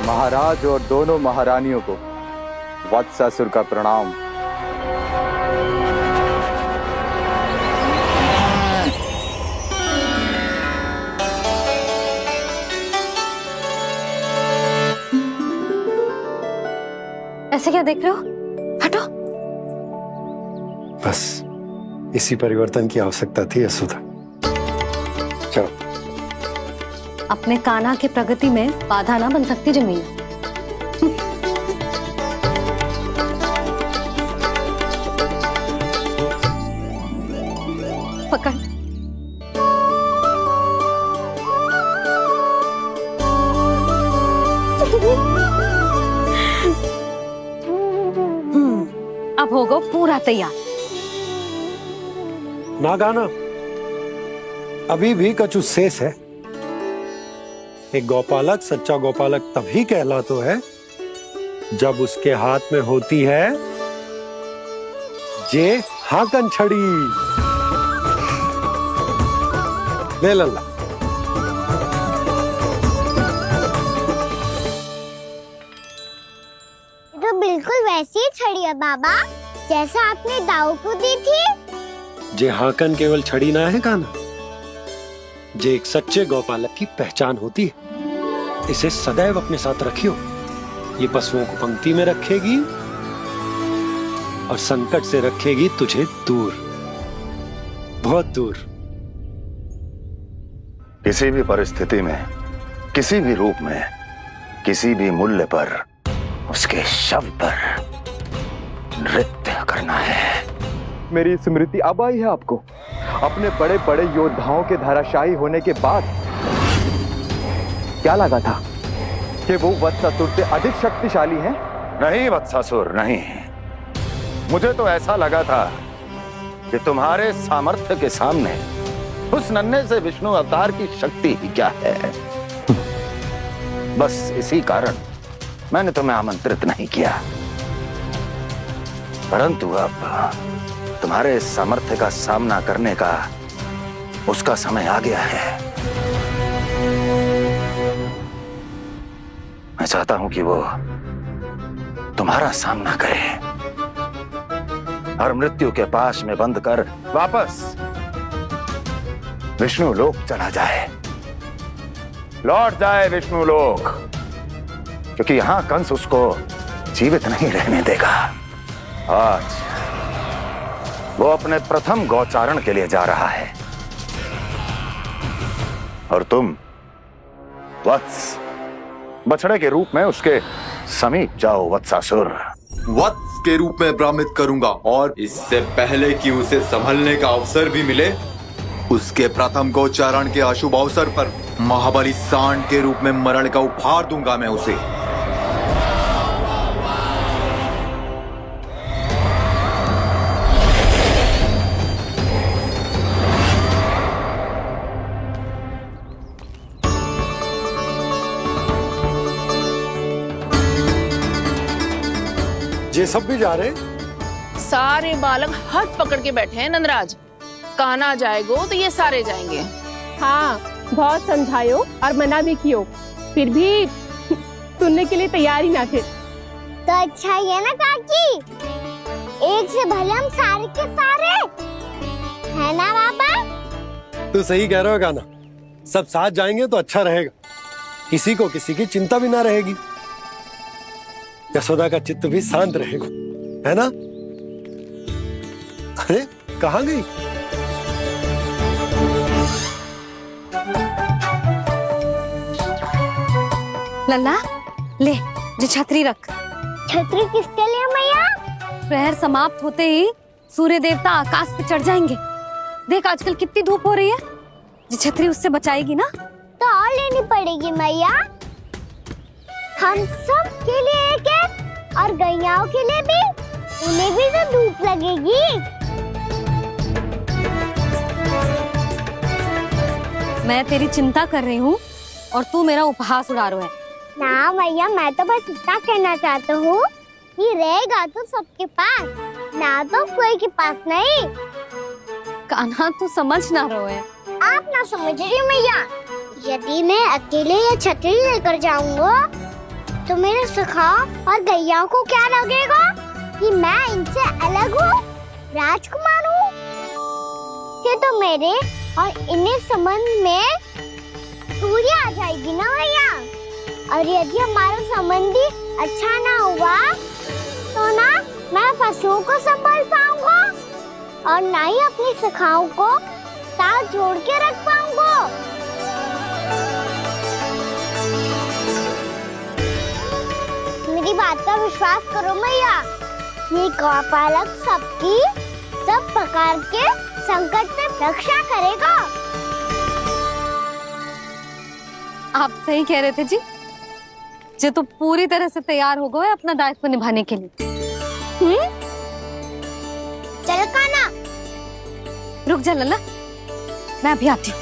महाराज और दोनों महारानियों को वत्सासुर का प्रणाम। ऐसे क्या देख रहे हो? हटो। बस इसी परिवर्तन की आवश्यकता थी यशोदा। चलो। अपने कान्हा के प्रगति में बाधा ना बन सकती जमीन। पकड़। अब होगा पूरा तैयार। ना गाना, अभी भी कछु शेष है। एक गौपालक सच्चा गौपालक तभी कहलाता है जब उसके हाथ में होती है जे हाकन छड़ी। ले लल्ला। तो बिल्कुल वैसी ही छड़ी है बाबा जैसा आपने दाऊ को दी थी। जे हाकन केवल छड़ी ना है कान्हा, जे एक सच्चे गौपालक की पहचान होती है। इसे सदैव अपने साथ रखियो। ये पशुओं को पंक्ति में रखेगी और संकट से रखेगी तुझे दूर, बहुत दूर। किसी भी परिस्थिति में, किसी भी रूप में, किसी भी मूल्य पर उसके शव पर नृत्य करना है। मेरी स्मृति अब आई है आपको? अपने बड़े बड़े योद्धाओं के धराशायी होने के बाद क्या लगा था कि वो वत्सासुर से अधिक शक्तिशाली हैं? नहीं वत्सासुर, नहीं। मुझे तो ऐसा लगा था कि तुम्हारे सामर्थ्य के सामने उस नन्हे से विष्णु अवतार की शक्ति ही क्या है। बस इसी कारण मैंने तुम्हें आमंत्रित नहीं किया। परंतु अब तुम्हारे सामर्थ्य का सामना करने का उसका समय आ गया है। मैं चाहता हूं कि वो तुम्हारा सामना करे और मृत्यु के पाश में बंद कर वापस विष्णु लोक चला जाए, लौट जाए विष्णु लोक, क्योंकि यहां कंस उसको जीवित नहीं रहने देगा। आज वो अपने प्रथम गौचारण के लिए जा रहा है और तुम वत्स बछड़े के रूप में उसके समीप जाओ वत्सासुर। वत्स के रूप में भ्रमित करूंगा और इससे पहले कि उसे संभलने का अवसर भी मिले, उसके प्रथम गोचारण के अशुभ अवसर पर महाबली सांड के रूप में मरण का उपहार दूंगा मैं उसे। ये सब भी जा रहे? सारे बालक हाथ पकड़ के बैठे हैं नंदराज। कान्हा जाएगो तो ये सारे जाएंगे। हाँ, बहुत समझायो और मना भी कियो, फिर भी सुनने के लिए तैयार ही ना थे। तो अच्छा ही है ना काकी, एक से भले हम सारे के सारे, है ना बाबा? तू सही कह रहा हो गाना, सब साथ जाएंगे तो अच्छा रहेगा, किसी को किसी की चिंता भी ना रहेगी, यशोदा का चित्त भी शांत रहेगा, है ना? अरे कहाँ गई? लल्ला ले, जो छतरी रख। छतरी किसके लिए मैया? प्रहर समाप्त होते ही सूर्य देवता आकाश पे चढ़ जाएंगे। देख आजकल कितनी धूप हो रही है, जो छतरी उससे बचाएगी ना। तो और लेनी पड़ेगी मैया। हम सब के लिए एक है और गैयाओं के लिए भी, उन्हें भी तो धूप लगेगी। मैं तेरी चिंता कर रही हूँ और तू मेरा उपहास उड़ा रहा है। ना भैया, मैं तो बस इतना कहना चाहता हूँ कि रहेगा तो सबके पास, ना तो कोई के पास नहीं। कान्हा तू समझ ना रहो है। आप ना समझ रही मैया, यदि मैं अकेले ये छतरी लेकर जाऊंगा तो मेरे सखा और गैयाओं को क्या लगेगा कि मैं इनसे अलग हूँ, राजकुमार हूँ। ये तो मेरे और इन्हें संबंध में दूरी आ जाएगी ना भैया। और यदि हमारा संबंध ही अच्छा ना हुआ तो ना मैं पशुओं को संभाल पाऊंगा और ना ही अपनी सखाओं को साथ जोड़ के रख पाऊंगा। मेरी बात का विश्वास करो मैया, ये गौपालक सबकी सब प्रकार के संकट से रक्षा करेगा। आप सही कह रहे थे जी। जे तो पूरी तरह से तैयार हो गए अपना दायित्व निभाने के लिए। चल कान्हा। रुक जा लल्ला, मैं अभी आती हूँ।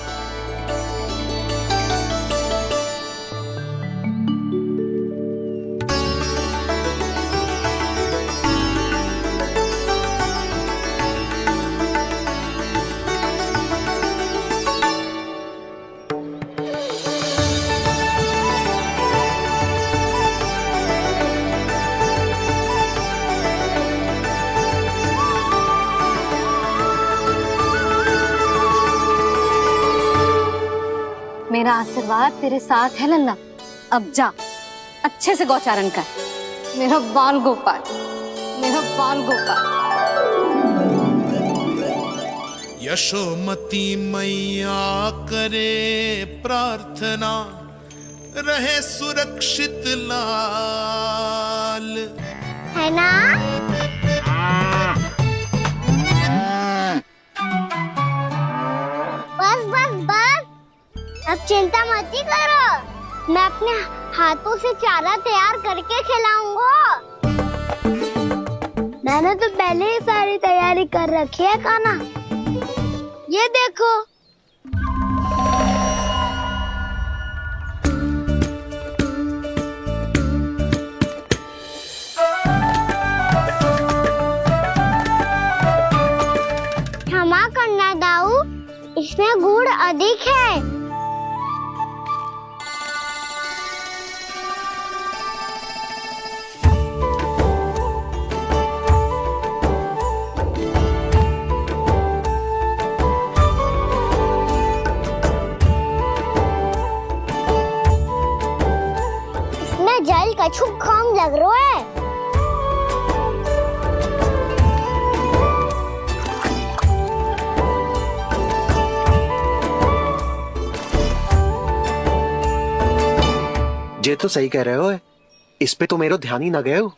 मेरा आशीर्वाद तेरे साथ है लल्ला। अब जा, अच्छे से गौचारण कर। मेरा बाल गोपाल, मेरा बाल गोपाल। यशोमती मैया करे प्रार्थना, रहे सुरक्षित लाल। है ना? बस बस बस, अब चिंता मत ही करो, मैं अपने हाथों से चारा तैयार करके खिलाऊंगा। मैंने तो पहले ही सारी तैयारी कर रखी है कान्हा, ये देखो। क्षमा करना दाऊ, इसमें गुड़ अधिक है। इसमें जल कछु कम लग रहा है। जे तो सही कह रहे हो, इस पे तो मेरो ध्यान ही ना गए हो।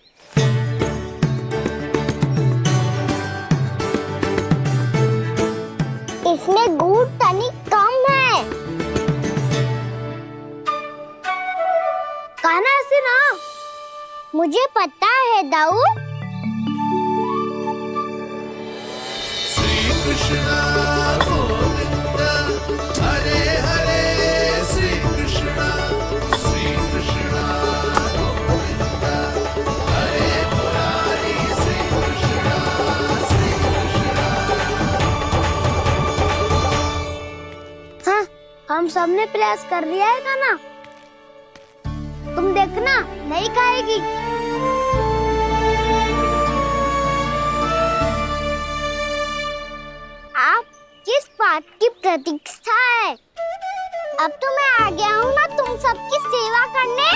इसमें गुड़ तनिक कम है। कान्हा से ना, मुझे पता है दाऊ। श्री कृष्ण गोविंद हरे हरे, श्री कृष्ण गोविंद हरे मुरारी, श्री कृष्ण हाँ, हम सबने प्रयास कर लिया है कान्हा, तुम देखना नहीं खाएगी। आप किस बात की प्रतीक्षा है? अब तो मैं आ गया हूँ ना तुम सबकी सेवा करने।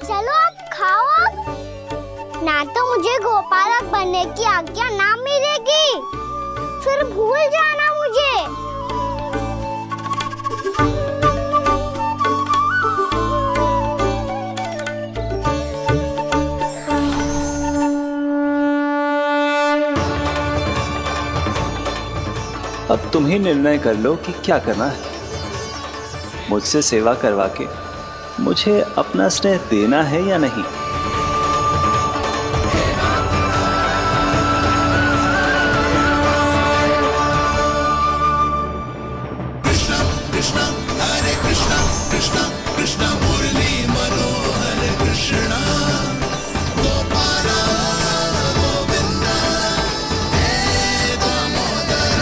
चलो अब खाओ अब। ना तो मुझे गोपालक बनने की आज्ञा ना मिलेगी, फिर भूल जाना मुझे। अब तुम ही निर्णय कर लो कि क्या करना है। मुझसे सेवा करवा के मुझे अपना स्नेह देना है या नहीं? कृष्ण हरे कृष्ण कृष्ण कृष्ण मुरली मनोहर कृष्ण गोपाल गोविंद हे दामोदर।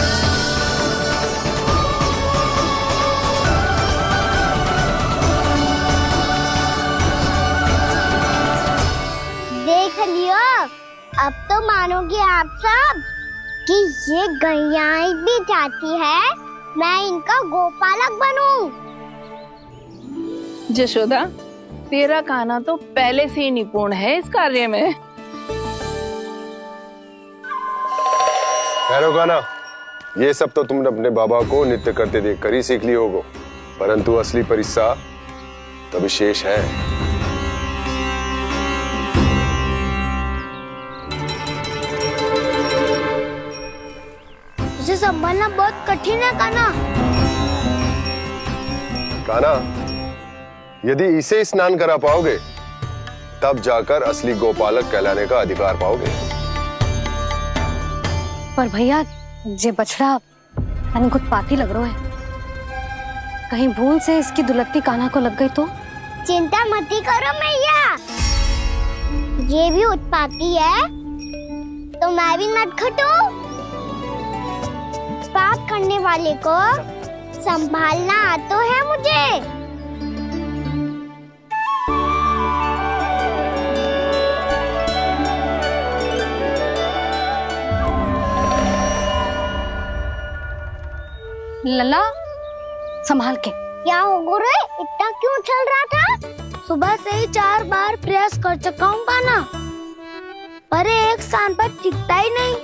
देख लियो, अब तो मानोगे आप सब कि ये गैयाएं भी चाहती है मैं इनका गोपालक बनूं। जशोदा, तेरा कान्हा तो पहले से ही निपुण है इस कार्य में। खैर होगा ना, ये सब तो तुमने अपने बाबा को नृत्य करते देखकर ही सीख ली होगो, परंतु असली परिस्सा तो विशेष है। उसे संभालना बहुत कठिन है कान्हा। कान्हा, यदि इसे स्नान करा पाओगे तब जाकर असली गोपालक कहलाने का अधिकार पाओगे। पर भैया, ये बछड़ा कुछ पाती लग रहा है, कहीं भूल से इसकी दुलत्ती कान्हा को लग गई तो? चिंता मत करो मैया, ये भी उत्पाती है तो मैं भी नटखट हूँ। पाप करने वाले को संभालना आता है मुझे। लला, संभाल के। क्या हो गुरु, इतना क्यों चल रहा था? सुबह से ही 4 बार प्रयास कर चुका हूँ कान्हा, पर एक स्थान पर टिकता ही नहीं।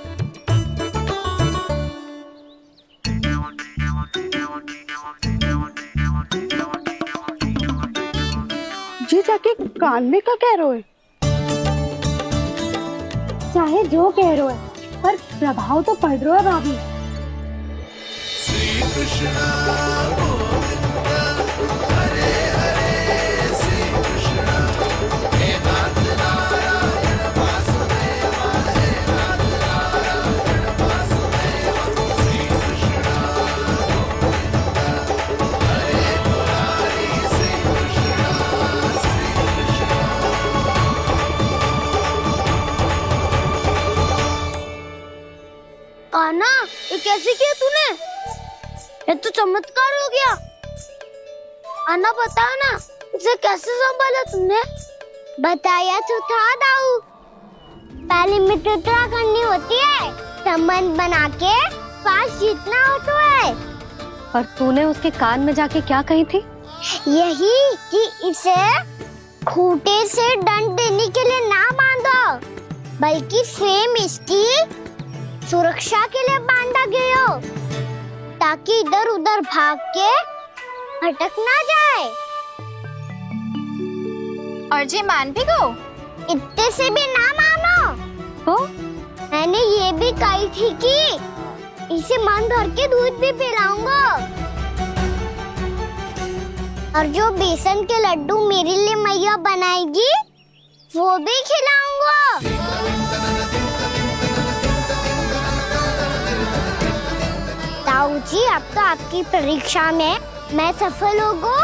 जी जाके कानने का कह रहे हो? चाहे जो कह रहे हो, पर प्रभाव तो पड़ रहा है भाभी। श्री कृष्ण गोविंद हरे हरे श्री कृष्ण हे नाथ नारायण वासुदेव हे नाथ नारायण वासुदेव। श्री कृष्ण गोविंद हरे मुरारी श्री कृष्ण श्री कृष्ण। कान्हा, ये कैसे किया तूने? ये तो चमत्कार हो गया। आना बताओ ना, इसे कैसे संभाला तुमने? बताया तो था दाऊ, पहले मित्रता करनी होती है, संबंध बना के पास जीतना होता है। पर तूने उसके कान में जाके क्या कही थी? यही कि इसे खूंटे से दंड देने के लिए ना बांधो, बल्कि फ्रेम इसकी सुरक्षा के लिए बांधा गया हो, ताकि इधर उधर भाग के भटक ना जाए। और जी मान भी गो? इतने से भी ना मानो। तो मैंने ये भी कही थी कि इसे मन भर के दूध भी पिलाऊंगा, और जो बेसन के लड्डू मेरे लिए मैया बनाएगी वो भी खिलाऊंगा। ताऊ जी, अब तो आपकी परीक्षा में मैं सफल होगा।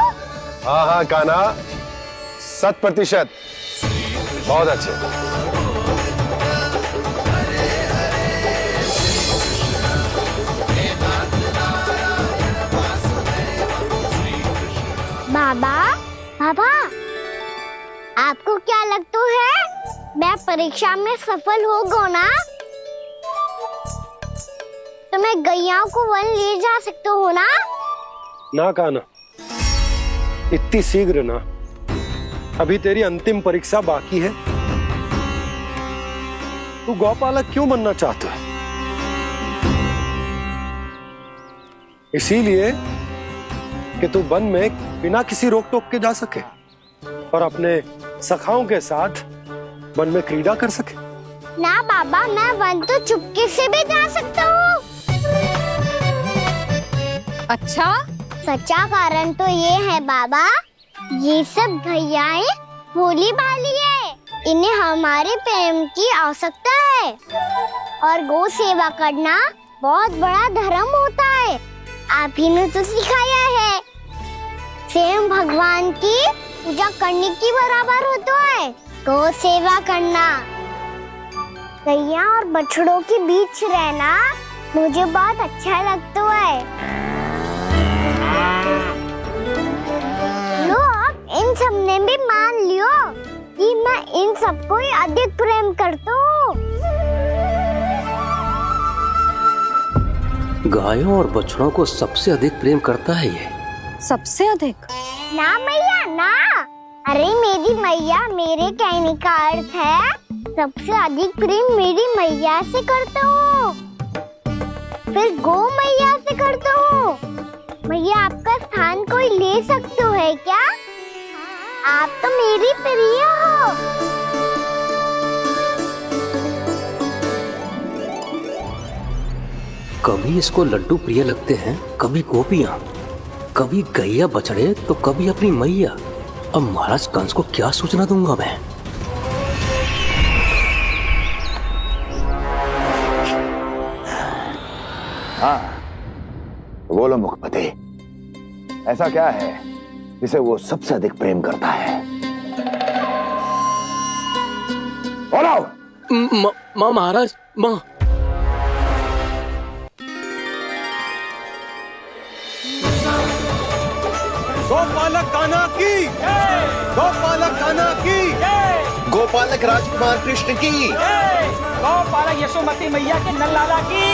हाँ हाँ कान्हा, 100%। बहुत अच्छे। बाबा, बाबा, आपको क्या लगता है मैं परीक्षा में सफल होगा ना? तो मैं गैयाओं को वन ले जा सकता हूँ ना? ना कान्हा, इतनी शीघ्र ना, अभी तेरी अंतिम परीक्षा बाकी है। तू गौपालक क्यों बनना चाहता है? इसीलिए कि तू वन में बिना किसी रोक टोक के जा सके और अपने सखाओं के साथ वन में क्रीड़ा कर सके। ना बाबा, मैं वन तो चुपके से भी जा सकता हूँ। अच्छा, सच्चा कारण तो ये है बाबा ये सब भैयाएं भोली भाली है, इन्हें हमारे प्रेम की आवश्यकता है और गौ सेवा करना बहुत बड़ा धर्म होता है। आप ही ने तो सिखाया है, स्वयं भगवान की पूजा करने की बराबर होता है गौ सेवा करना। गैया और बछड़ों के बीच रहना मुझे बहुत अच्छा लगता है। लो अब इन सब ने भी मान लियो कि मैं इन सबको ही अधिक प्रेम करता हूँ। गायों और बछड़ों को सबसे अधिक प्रेम करता है ये। सबसे अधिक? ना मैया ना, अरे मेरी मैया, मेरे कहने का अर्थ है सबसे अधिक प्रेम मेरी मैया से करता हूँ, फिर गौ मैया से करता हूँ। मैया आपका स्थान कोई ले सकते है क्या? आप तो मेरी प्रिय हो। कभी इसको लड्डू प्रिय लगते हैं, कभी गोपियां, कभी गैया बछड़े तो कभी अपनी मैया। अब महाराज कंस को क्या सूचना दूंगा मैं? हाँ, बोलो मुखपति, ऐसा क्या है जिसे वो सबसे अधिक प्रेम करता है? बोलो। माँ महाराज, माँ। गोपालक कान्हा की, गोपालक कान्हा की, गोपालक राजकुमार कृष्ण की, गौपालक यशोमती मैया के नललाला की।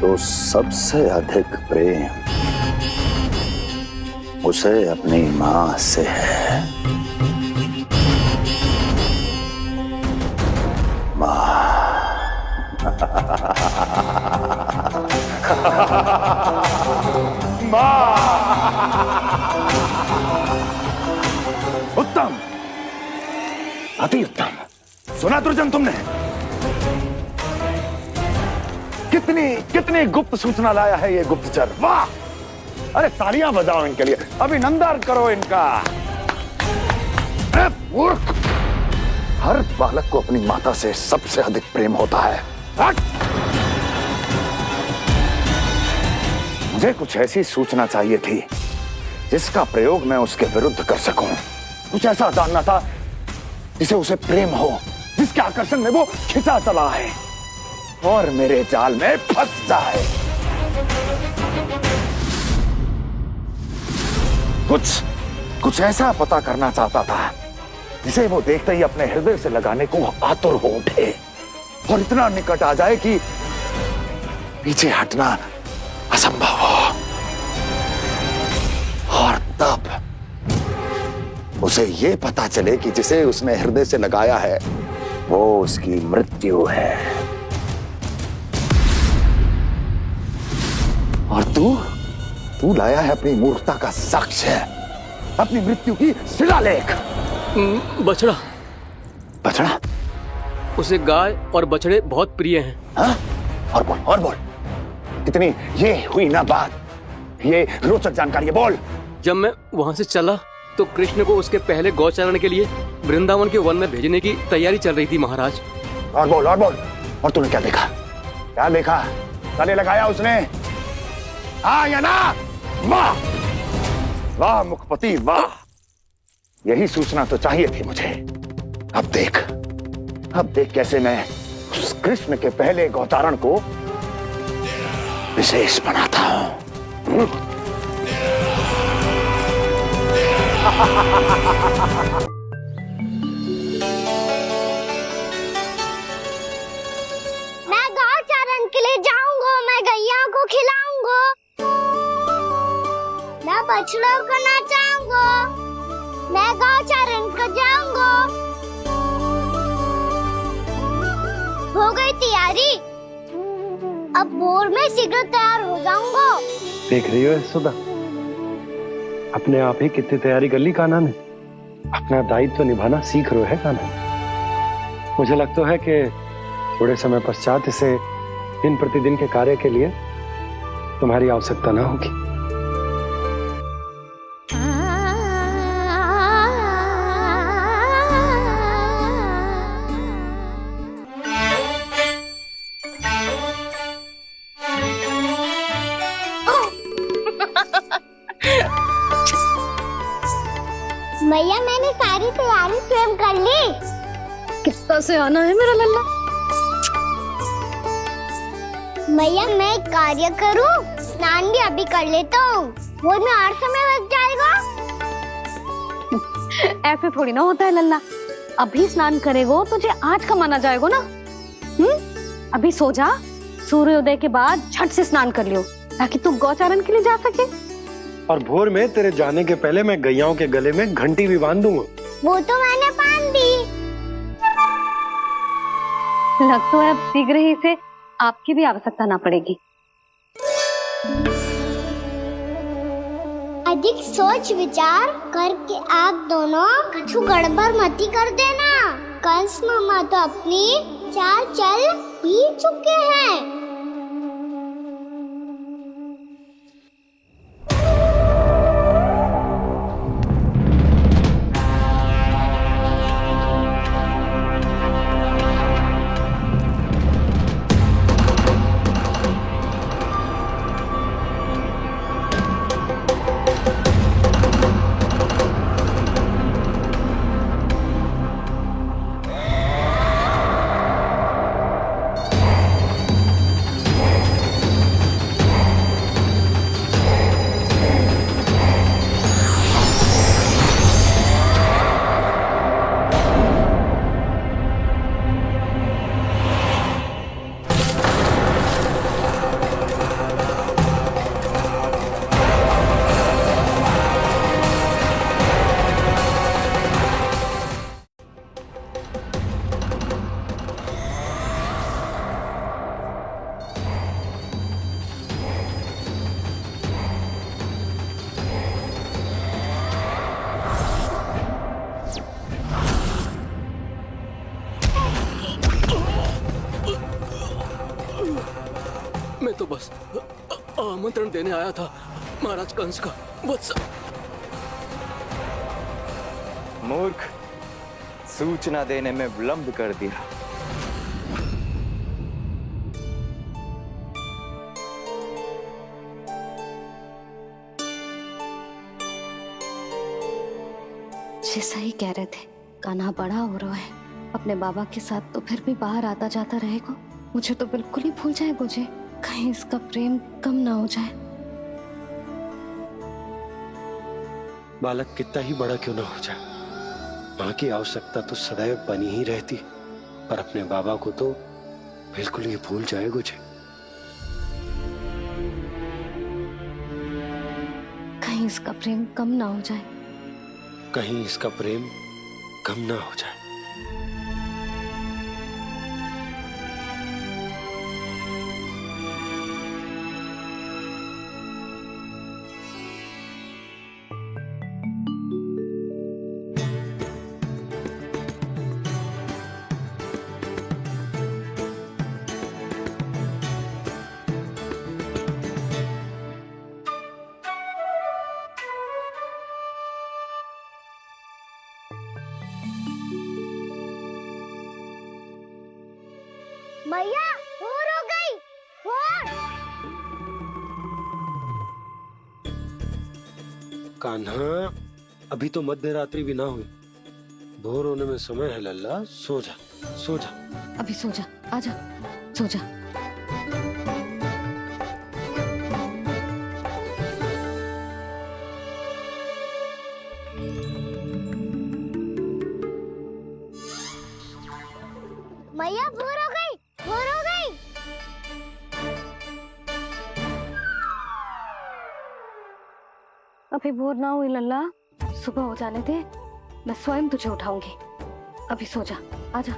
तो सबसे अधिक प्रेम उसे अपनी माँ से है। माँ। उत्तम, अति उत्तम। सुना दुर्जन तुमने? कितनी कितनी गुप्त सूचना लाया है ये गुप्तचर। वाह! अरे तालियां बजाओ इनके लिए, अभिनंदन करो इनका। अरे मूर्ख! हर बालक को अपनी माता से सबसे अधिक प्रेम होता है। हट! मुझे कुछ ऐसी सूचना चाहिए थी जिसका प्रयोग मैं उसके विरुद्ध कर सकूं। कुछ ऐसा जानना था जिसे उसे प्रेम हो, जिसके आकर्षण में वो खिंचा चला है और मेरे जाल में फंस जाए। कुछ ऐसा पता करना चाहता था जिसे वो देखते ही अपने हृदय से लगाने को आतुर हो उठे और इतना निकट आ जाए कि पीछे हटना असंभव हो। और तब उसे ये पता चले कि जिसे उसने हृदय से लगाया है वो उसकी मृत्यु है। और तू लाया है अपनी मूर्खता का साक्ष्य, अपनी मृत्यु की शिलालेख। बछड़ा। बछड़ा? उसे गाय और बछड़े बहुत प्रिय हैं। हाँ? और बोल। कितनी ये हुई ना बात, ये रोचक जानकारी बोल। जब मैं वहाँ से चला तो कृष्ण को उसके पहले गौचारण के लिए वृंदावन के वन में भेजने की तैयारी चल रही थी महाराज। और बोल। और तूने क्या देखा? क्या देखा? गले लगाया उसने? हाँ या ना? वाह वाह मुखपति वाह, यही सूचना तो चाहिए थी मुझे। अब देख कैसे मैं उस कृष्ण के पहले गौचारण को विशेष बनाता हूं। मैं गौचारण के लिए जाऊंगा, मैं गैया को खिलाऊंगा, मैं बछड़ों को नचाऊंगा, मैं गौचारण को जाऊंगा। हो गई तैयारी, अब भोर में शीघ्र तैयार हो जाऊंगा। देख रही हो यशोदा, अपने आप ही कितनी तैयारी कर ली कान्हा ने। अपना दायित्व निभाना सीख रहे है कान्हा। मुझे लगता है कि थोड़े समय पश्चात इसे दिन प्रतिदिन के कार्य के लिए तुम्हारी आवश्यकता ना होगी। मैया मैंने सारी तैयारी स्वयं कर ली। कितना से आना है मेरा लल्ला? मैया मैं एक कार्य करूं, स्नान भी अभी कर लेता हूँ, वो में और समय लग जाएगा। ऐसे थोड़ी ना होता है लल्ला, अभी स्नान करेगो तुझे आज का माना जाएगा ना। अभी सो जा, सूर्योदय के बाद झट से स्नान कर लियो ताकि तू गौचारण के लिए जा सके। और भोर में तेरे जाने के पहले मैं गैयाओं के गले में घंटी भी बांध दूंगा। वो तो मैंने बांध दी। लग तो है अब शीघ्र ही से आपकी भी आवश्यकता ना पड़ेगी। अधिक सोच विचार करके आप दोनों कछु गड़बड़ मती कर देना। कंस मामा तो अपनी चाल चल ही चुके हैं। मैं तो बस आमंत्रण देने आया था महाराज कंस का। वत्स मूर्ख, सूचना देने में विलंब कर दिया। जैसा ही कह रहे थे, कान्हा बड़ा हो रहा है, अपने बाबा के साथ तो फिर भी बाहर आता जाता रहेगा। मुझे तो बिल्कुल ही भूल जाए मुझे, कहीं इसका प्रेम कम ना हो जाए। बालक कितना ही बड़ा क्यों ना हो जाए, माँ की आवश्यकता तो सदैव बनी ही रहती, पर अपने बाबा को तो बिल्कुल ही भूल जाए मुझे। कहीं इसका प्रेम कम ना हो जाए, कहीं इसका प्रेम कम ना हो जाए। मैया भोर हो गई, भोर। कान्हा, अभी तो मध्य रात्रि भी ना हुई, भोर होने में समय है लल्ला, सो जा सो जा। अभी सो जा, आजा सो जा। मैया भोर हो गई, भोर हो गई। अभी भोर ना हुई लल्ला, सुबह हो जाने दे, मैं स्वयं तुझे उठाऊंगी। अभी सो जा, आजा।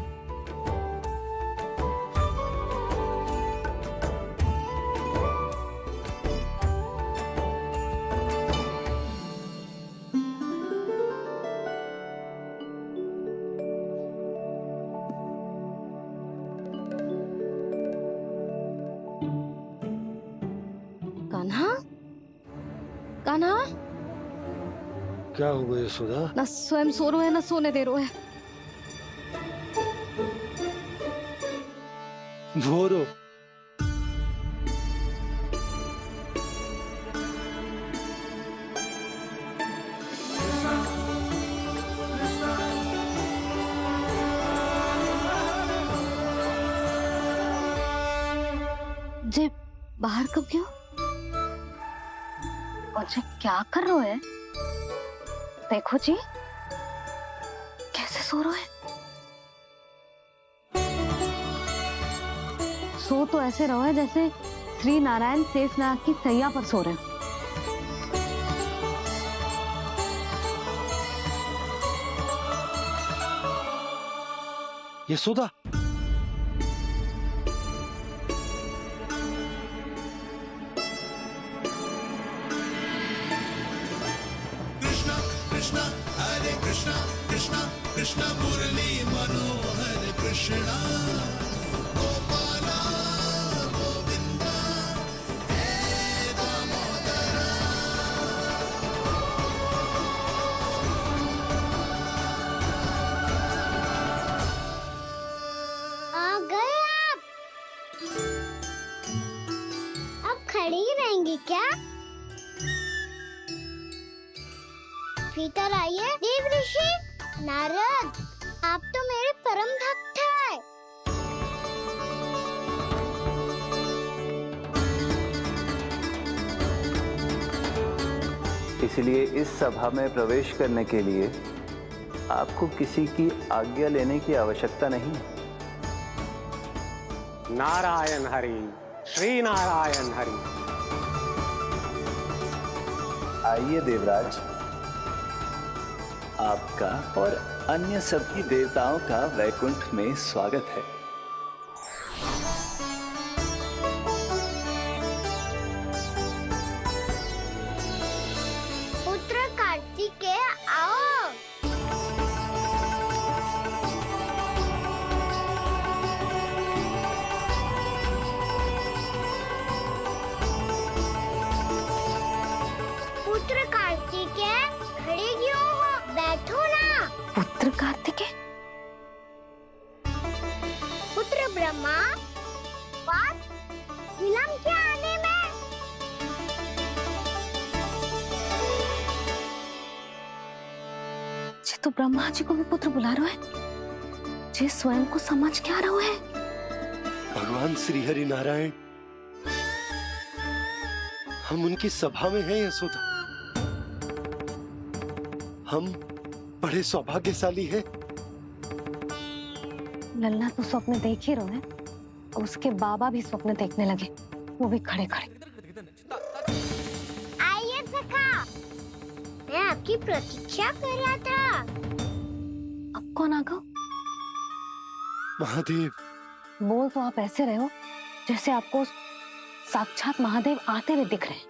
कान्हा क्या हुआ यशोदा? ना स्वयं सो रहे है ना सोने दे रहे है। भोरो जे बाहर कब गयो और जे क्या कर रहे है? देखो जी कैसे सो रहे है। सो तो ऐसे रहो है जैसे श्री नारायण शेषनाग की सैया पर सो रहे हैं। यशोदा कृष्णा कृष्णा हरे कृष्णा कृष्णा कृष्णा मुरली मनोहर कृष्णा गोपाला गोविंदा हे दामोदरा। आ गए आप। अब खड़ी ही रहेंगी क्या? भीतर आइए। देव ऋषि नारद, आप तो मेरे परम भक्त हैं। इसलिए इस सभा में प्रवेश करने के लिए आपको किसी की आज्ञा लेने की आवश्यकता नहीं। नारायण हरि, श्री नारायण हरि। आइए देवराज, आपका और अन्य सभी देवताओं का वैकुंठ में स्वागत है। पुत्र कार्तिकेय आओ। पुत्र कार्तिकेय खड़े क्यों हो? बैठो ना। पुत्र कार्तिकेय, पुत्र ब्रह्मा, बात विलंब क्या आने में? जे तो ब्रह्मा जी को भी पुत्र बुला रहे है, जे स्वयं को समझ क्या रहे है। भगवान श्री हरि नारायण, हम उनकी सभा में हैं यशोदा। हम बड़े सौभाग्यशाली हैं। लल्ला तो स्वप्न देख ही रहे हैं और उसके बाबा भी स्वप्न देखने लगे, वो भी खड़े खड़े। आइए सखा, मैं आपकी प्रतीक्षा कर रहा था। अब कौन आ गो? महादेव। बोल तो आप ऐसे रहे हो जैसे आपको साक्षात महादेव आते हुए दिख रहे हैं।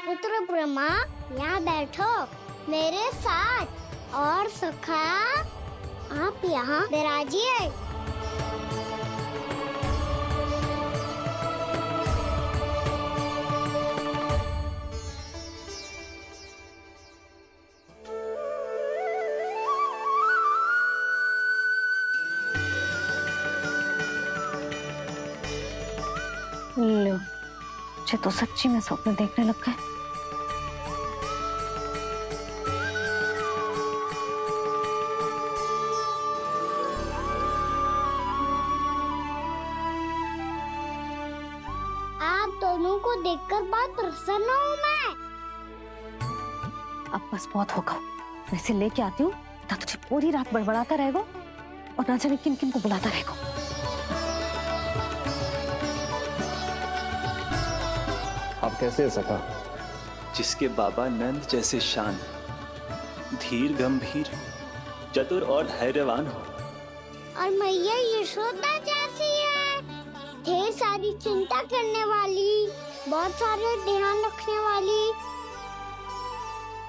पुत्र ब्रह्मा, यहाँ बैठो मेरे साथ। और सखा, आप यहाँ विराजिए। लो, मुझे तो सच्ची में स्वप्न देखने लग गए। आप दोनों को देखकर बहुत प्रसन्न हूँ मैं। अब बस बहुत होगा, वैसे लेके आती हूँ ना, तुझे पूरी रात बड़बड़ाता रहेगा और ना जाने किन किन को बुलाता रहेगा। आप कैसे सका? जिसके बाबा नंद जैसे शान, धीर गंभीर चतुर और धैर्यवान हो। और मैया यशोदा जैसी है, ढेर सारी चिंता करने वाली, बहुत सारे ध्यान रखने वाली,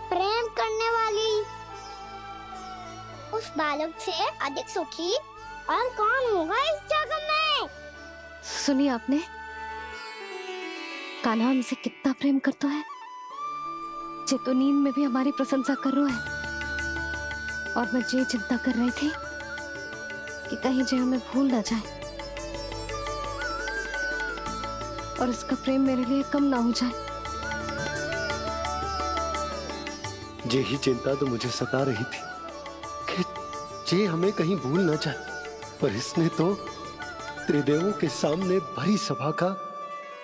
प्रेम करने वाली। उस बालक से अधिक सुखी और कौन होगा इस जगत में? सुनिए आपने, कान्हा हमसे कितना प्रेम करता है, जे तो नींद में भी हमारी प्रशंसा कर रहा है। और मैं ये चिंता कर रही थी कि कहीं जे हमें भूल ना जाए और इसका प्रेम मेरे लिए कम ना हो जाए। यही चिंता तो मुझे सता रही थी कि जे हमें कहीं भूल ना जाए, पर इसने तो त्रिदेवों के सामने भरी सभा का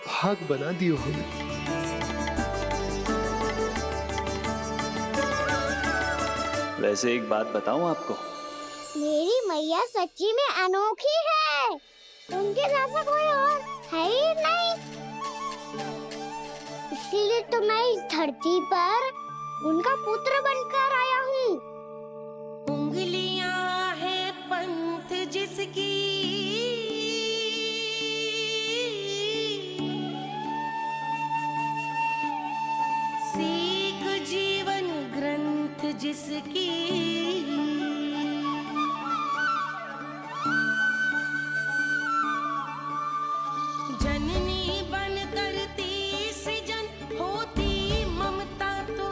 भाग बना दियो हमें। वैसे एक बात बताऊं आपको, मेरी मैया सच्ची में अनोखी है, उनके जैसा कोई और है ही नहीं। इसीलिए तो मैं इस धरती पर उनका पुत्र बनकर आया हूँ। उंगलियां है पंथ जिसकी, सीख जीवन ग्रंथ जिसकी, जननी बन करती सृजन होती ममता तो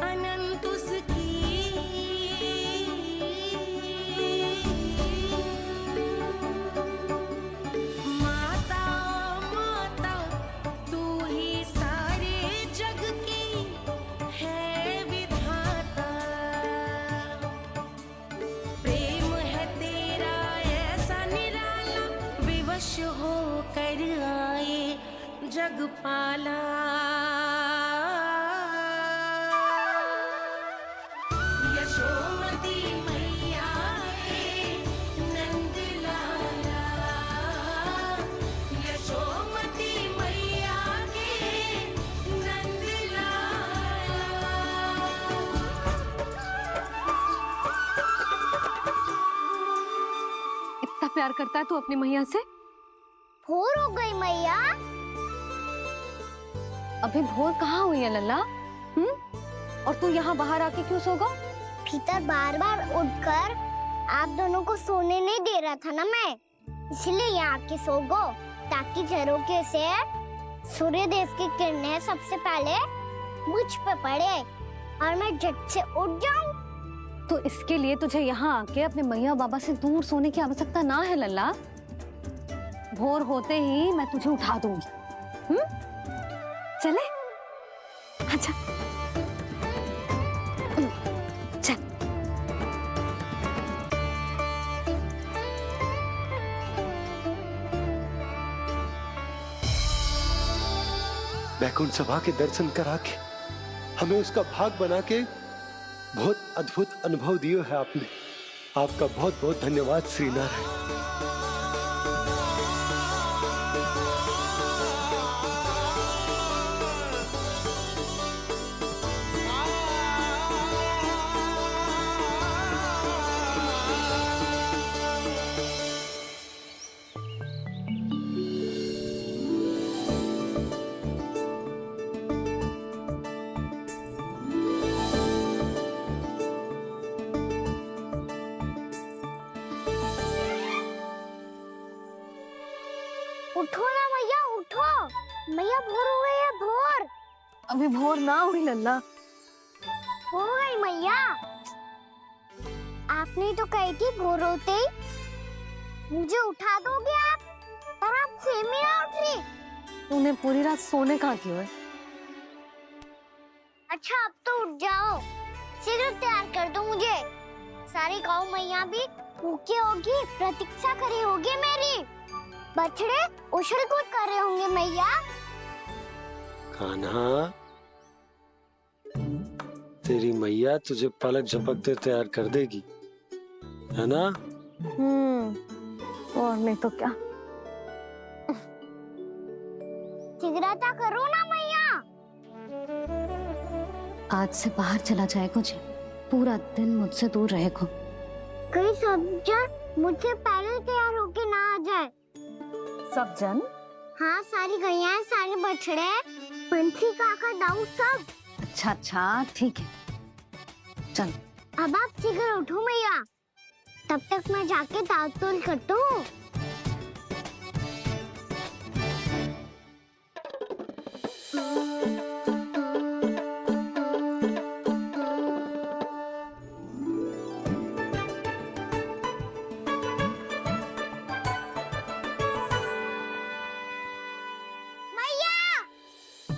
अनंत उसकी। माता माता तू ही सारे जग की है विधाता, प्रेम है तेरा ऐसा निराला, विवश हो कर आए जग पाला। यशोमती मैया है नंद लाला, यशोमती मैया के नंद लाला। इतना प्यार करता है तू अपनी मैया से? भोर हो गई मैया। अभी भोर कहाँ हुई है लल्ला? और तू यहाँ बाहर आके क्यों सो गो? भीतर बार बार उठकर आप दोनों को सोने नहीं दे रहा था ना मैं, इसलिए यहाँ आके सो गो, ताकि झरोखे से सूर्य देव की किरणें सबसे पहले मुझ पे पड़े और मैं झट से उठ जाऊं। तो इसके लिए तुझे यहाँ आके अपने मैया बाबा से दूर सोने की आवश्यकता ना है लल्ला। भोर होते ही मैं तुझे उठा दूंगी। चले? अच्छा चल। वैकुंठ सभा के दर्शन करा के हमें उसका भाग बना के बहुत अद्भुत अनुभव दियो है आपने। आपका बहुत बहुत धन्यवाद श्रीनारायण। उठो ना मैया, उठो। मैया भोर हो गई है, भोर। अभी भोर ना हुई लल्ला। हो गई मैया। आपने तो कही थी भोर होते ही मुझे उठा दोगे आप, पर आप सेम ही ना उठ रही। तूने पूरी रात सोने कहाँ की है? अच्छा अब तो उठ जाओ, शीघ्र तैयार कर दो मुझे। सारी गाँव मैया भी भूखी होगी, प्रतीक्षा करी होगी मेरी। बछड़े उछल कूद कर रहे होंगे मैया। कान्हा, तेरी मैया तुझे पलक झपकते तैयार कर देगी, है ना? और नहीं तो क्या। शीघ्रता करो ना मैया। आज से बाहर चला जाएगा जी, पूरा दिन मुझसे दूर रहेगा। कहीं सब जन मुझसे पहले तैयार होके ना आ जाए। सब जन? हाँ, सारी गैया, सारे बछड़े, पंछी, काका, दाऊ सब। अच्छा अच्छा ठीक है, चल। अब आप शीघ्र उठो मैया, तब तक मैं जाके दाल तोल करता हूँ।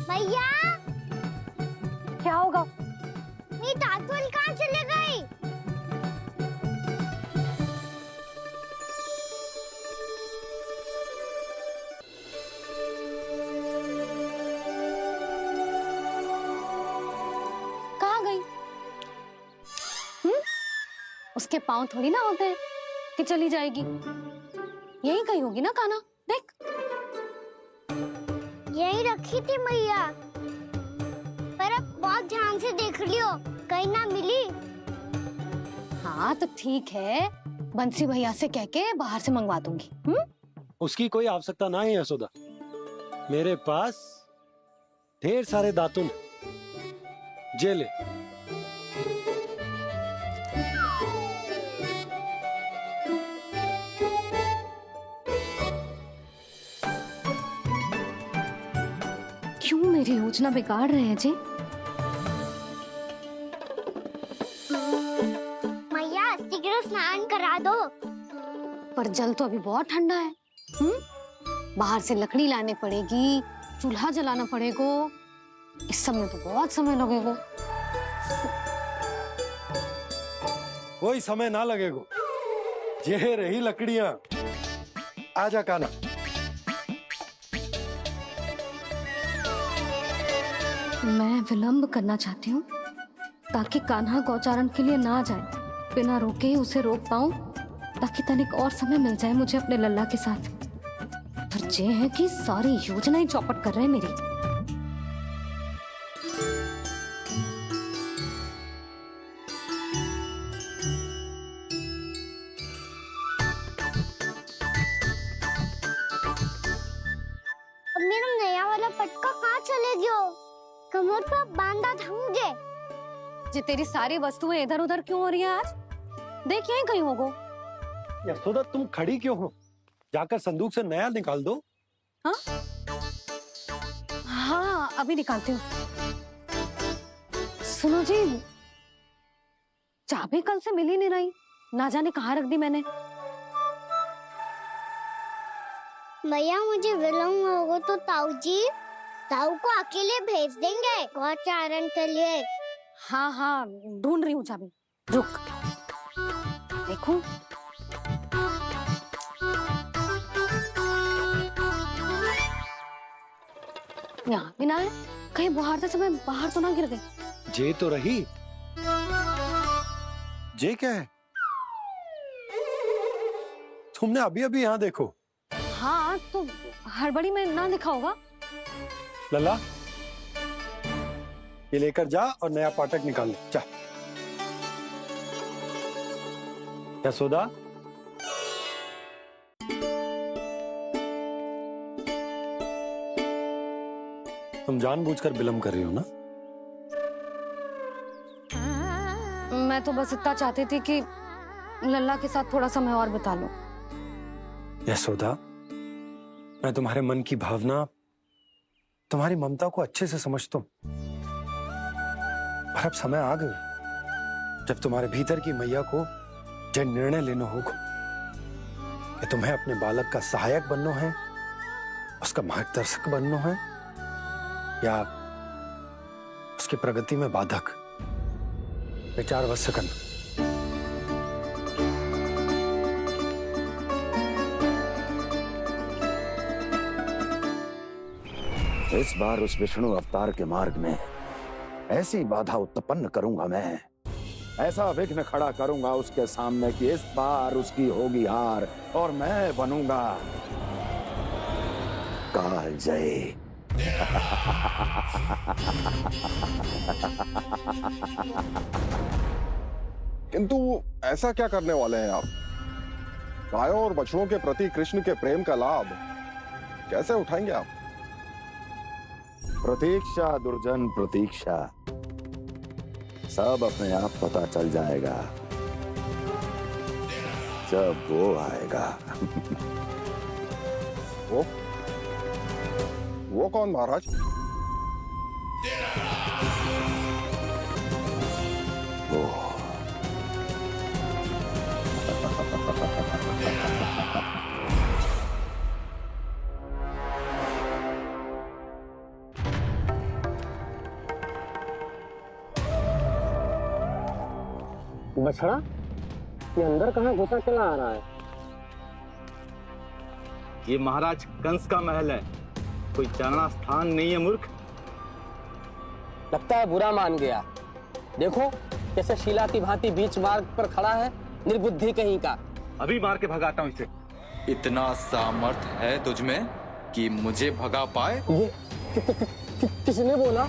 मैया, क्या होगा? मेरी दाल तोल कहाँ चले गई? कहाँ गई? उसके पाँव थोड़ी ना होते हैं कि चली जाएगी। यही कहीं होगी ना काना, देख। यही रखी थी मैया, पर अब बहुत ध्यान से देख लियो, कहीं ना मिली। हाँ तो ठीक है, बंसी भैया से कह के बाहर से मंगवा दूंगी। उसकी कोई आवश्यकता ना है यशोदा, मेरे पास ढेर सारे दातुन, जे ले। क्यों मेरी योजना बिगाड़ रहे हैं जी? मैया शीघ्र स्नान करा दो। पर जल तो अभी बहुत ठंडा है। बाहर से लकड़ी लाने पड़ेगी, चूल्हा जलाना पड़ेगा, इस सब में तो बहुत समय लगेगा। कोई समय ना लगेगा, ये रही लकड़ियां। आजा काना। मैं विलंब करना चाहती हूँ ताकि कान्हा गौचारण के लिए ना जाए। बिना रोके ही उसे रोक पाऊं, ताकि तनिक और समय मिल जाए मुझे अपने लल्ला के साथ। पर ये है कि सारी योजना ही चौपट कर रहे हैं मेरी। अब मेरा नया वाला पटका कहाँ चले गयो? कमर पर बांधा था मुझे। जे तेरी सारी वस्तुएं इधर उधर क्यों हो रही है आज? देख यहीं कहीं होगो। यशोदा तुम खड़ी क्यों हो? जाकर संदूक से नया निकाल दो। हाँ हाँ, अभी निकालती हूँ। सुनो जी, चाबी कल से मिल ही नहीं रही, ना जाने कहाँ रख दी मैंने। भैया मुझे विलम्ब होगा तो ताऊ को अकेले भेज देंगे गौचारण के लिए। हाँ हाँ, ढूंढ रही हूँ चाबी, रुक। देखूं। यहाँ भी ना है, कहीं बुहारते समय बाहर तो ना गिर गई। जे तो रही। जे क्या है? तुमने अभी अभी यहाँ देखो। हाँ तो हड़बड़ी में ना दिखा होगा। लल्ला, ये लेकर जा और नया पाठक निकाल ले, जा। यशोदा, तुम जानबूझकर विलंब कर रही हो ना? मैं तो बस इतना चाहती थी कि लल्ला के साथ थोड़ा समय और बिता लो। यशोदा, मैं तुम्हारे मन की भावना, तुम्हारी ममता को अच्छे से समझता हूं। पर अब समय आ गया जब तुम्हारे भीतर की मैया को जो निर्णय लेना होगा कि तुम्हें अपने बालक का सहायक बनना है, उसका मार्गदर्शक बनना है, या उसकी प्रगति में बाधक। विचार अवश्य करना। इस बार उस विष्णु अवतार के मार्ग में ऐसी बाधा उत्पन्न करूंगा मैं, ऐसा विघ्न खड़ा करूंगा उसके सामने कि इस बार उसकी होगी हार और मैं बनूंगा कालजयी। किंतु ऐसा क्या करने वाले हैं आप? गायों और बछड़ों के प्रति कृष्ण के प्रेम का लाभ कैसे उठाएंगे आप? प्रतीक्षा दुर्जन प्रतीक्षा, सब अपने आप पता चल जाएगा जब वो आएगा। वो कौन महाराज? वो बछड़ा ये अंदर कहाँ घुसा चला आ रहा है? ये महाराज कंस का महल है, कोई जाना स्थान नहीं है मूर्ख। लगता है बुरा मान गया। देखो कैसे शीला की भांति बीच मार्ग पर खड़ा है, निर्बुद्धि कहीं का। अभी मार के भगाता हूँ इसे। इतना सामर्थ है तुझमें कि मुझे भगा पाए? ये किसने बोला?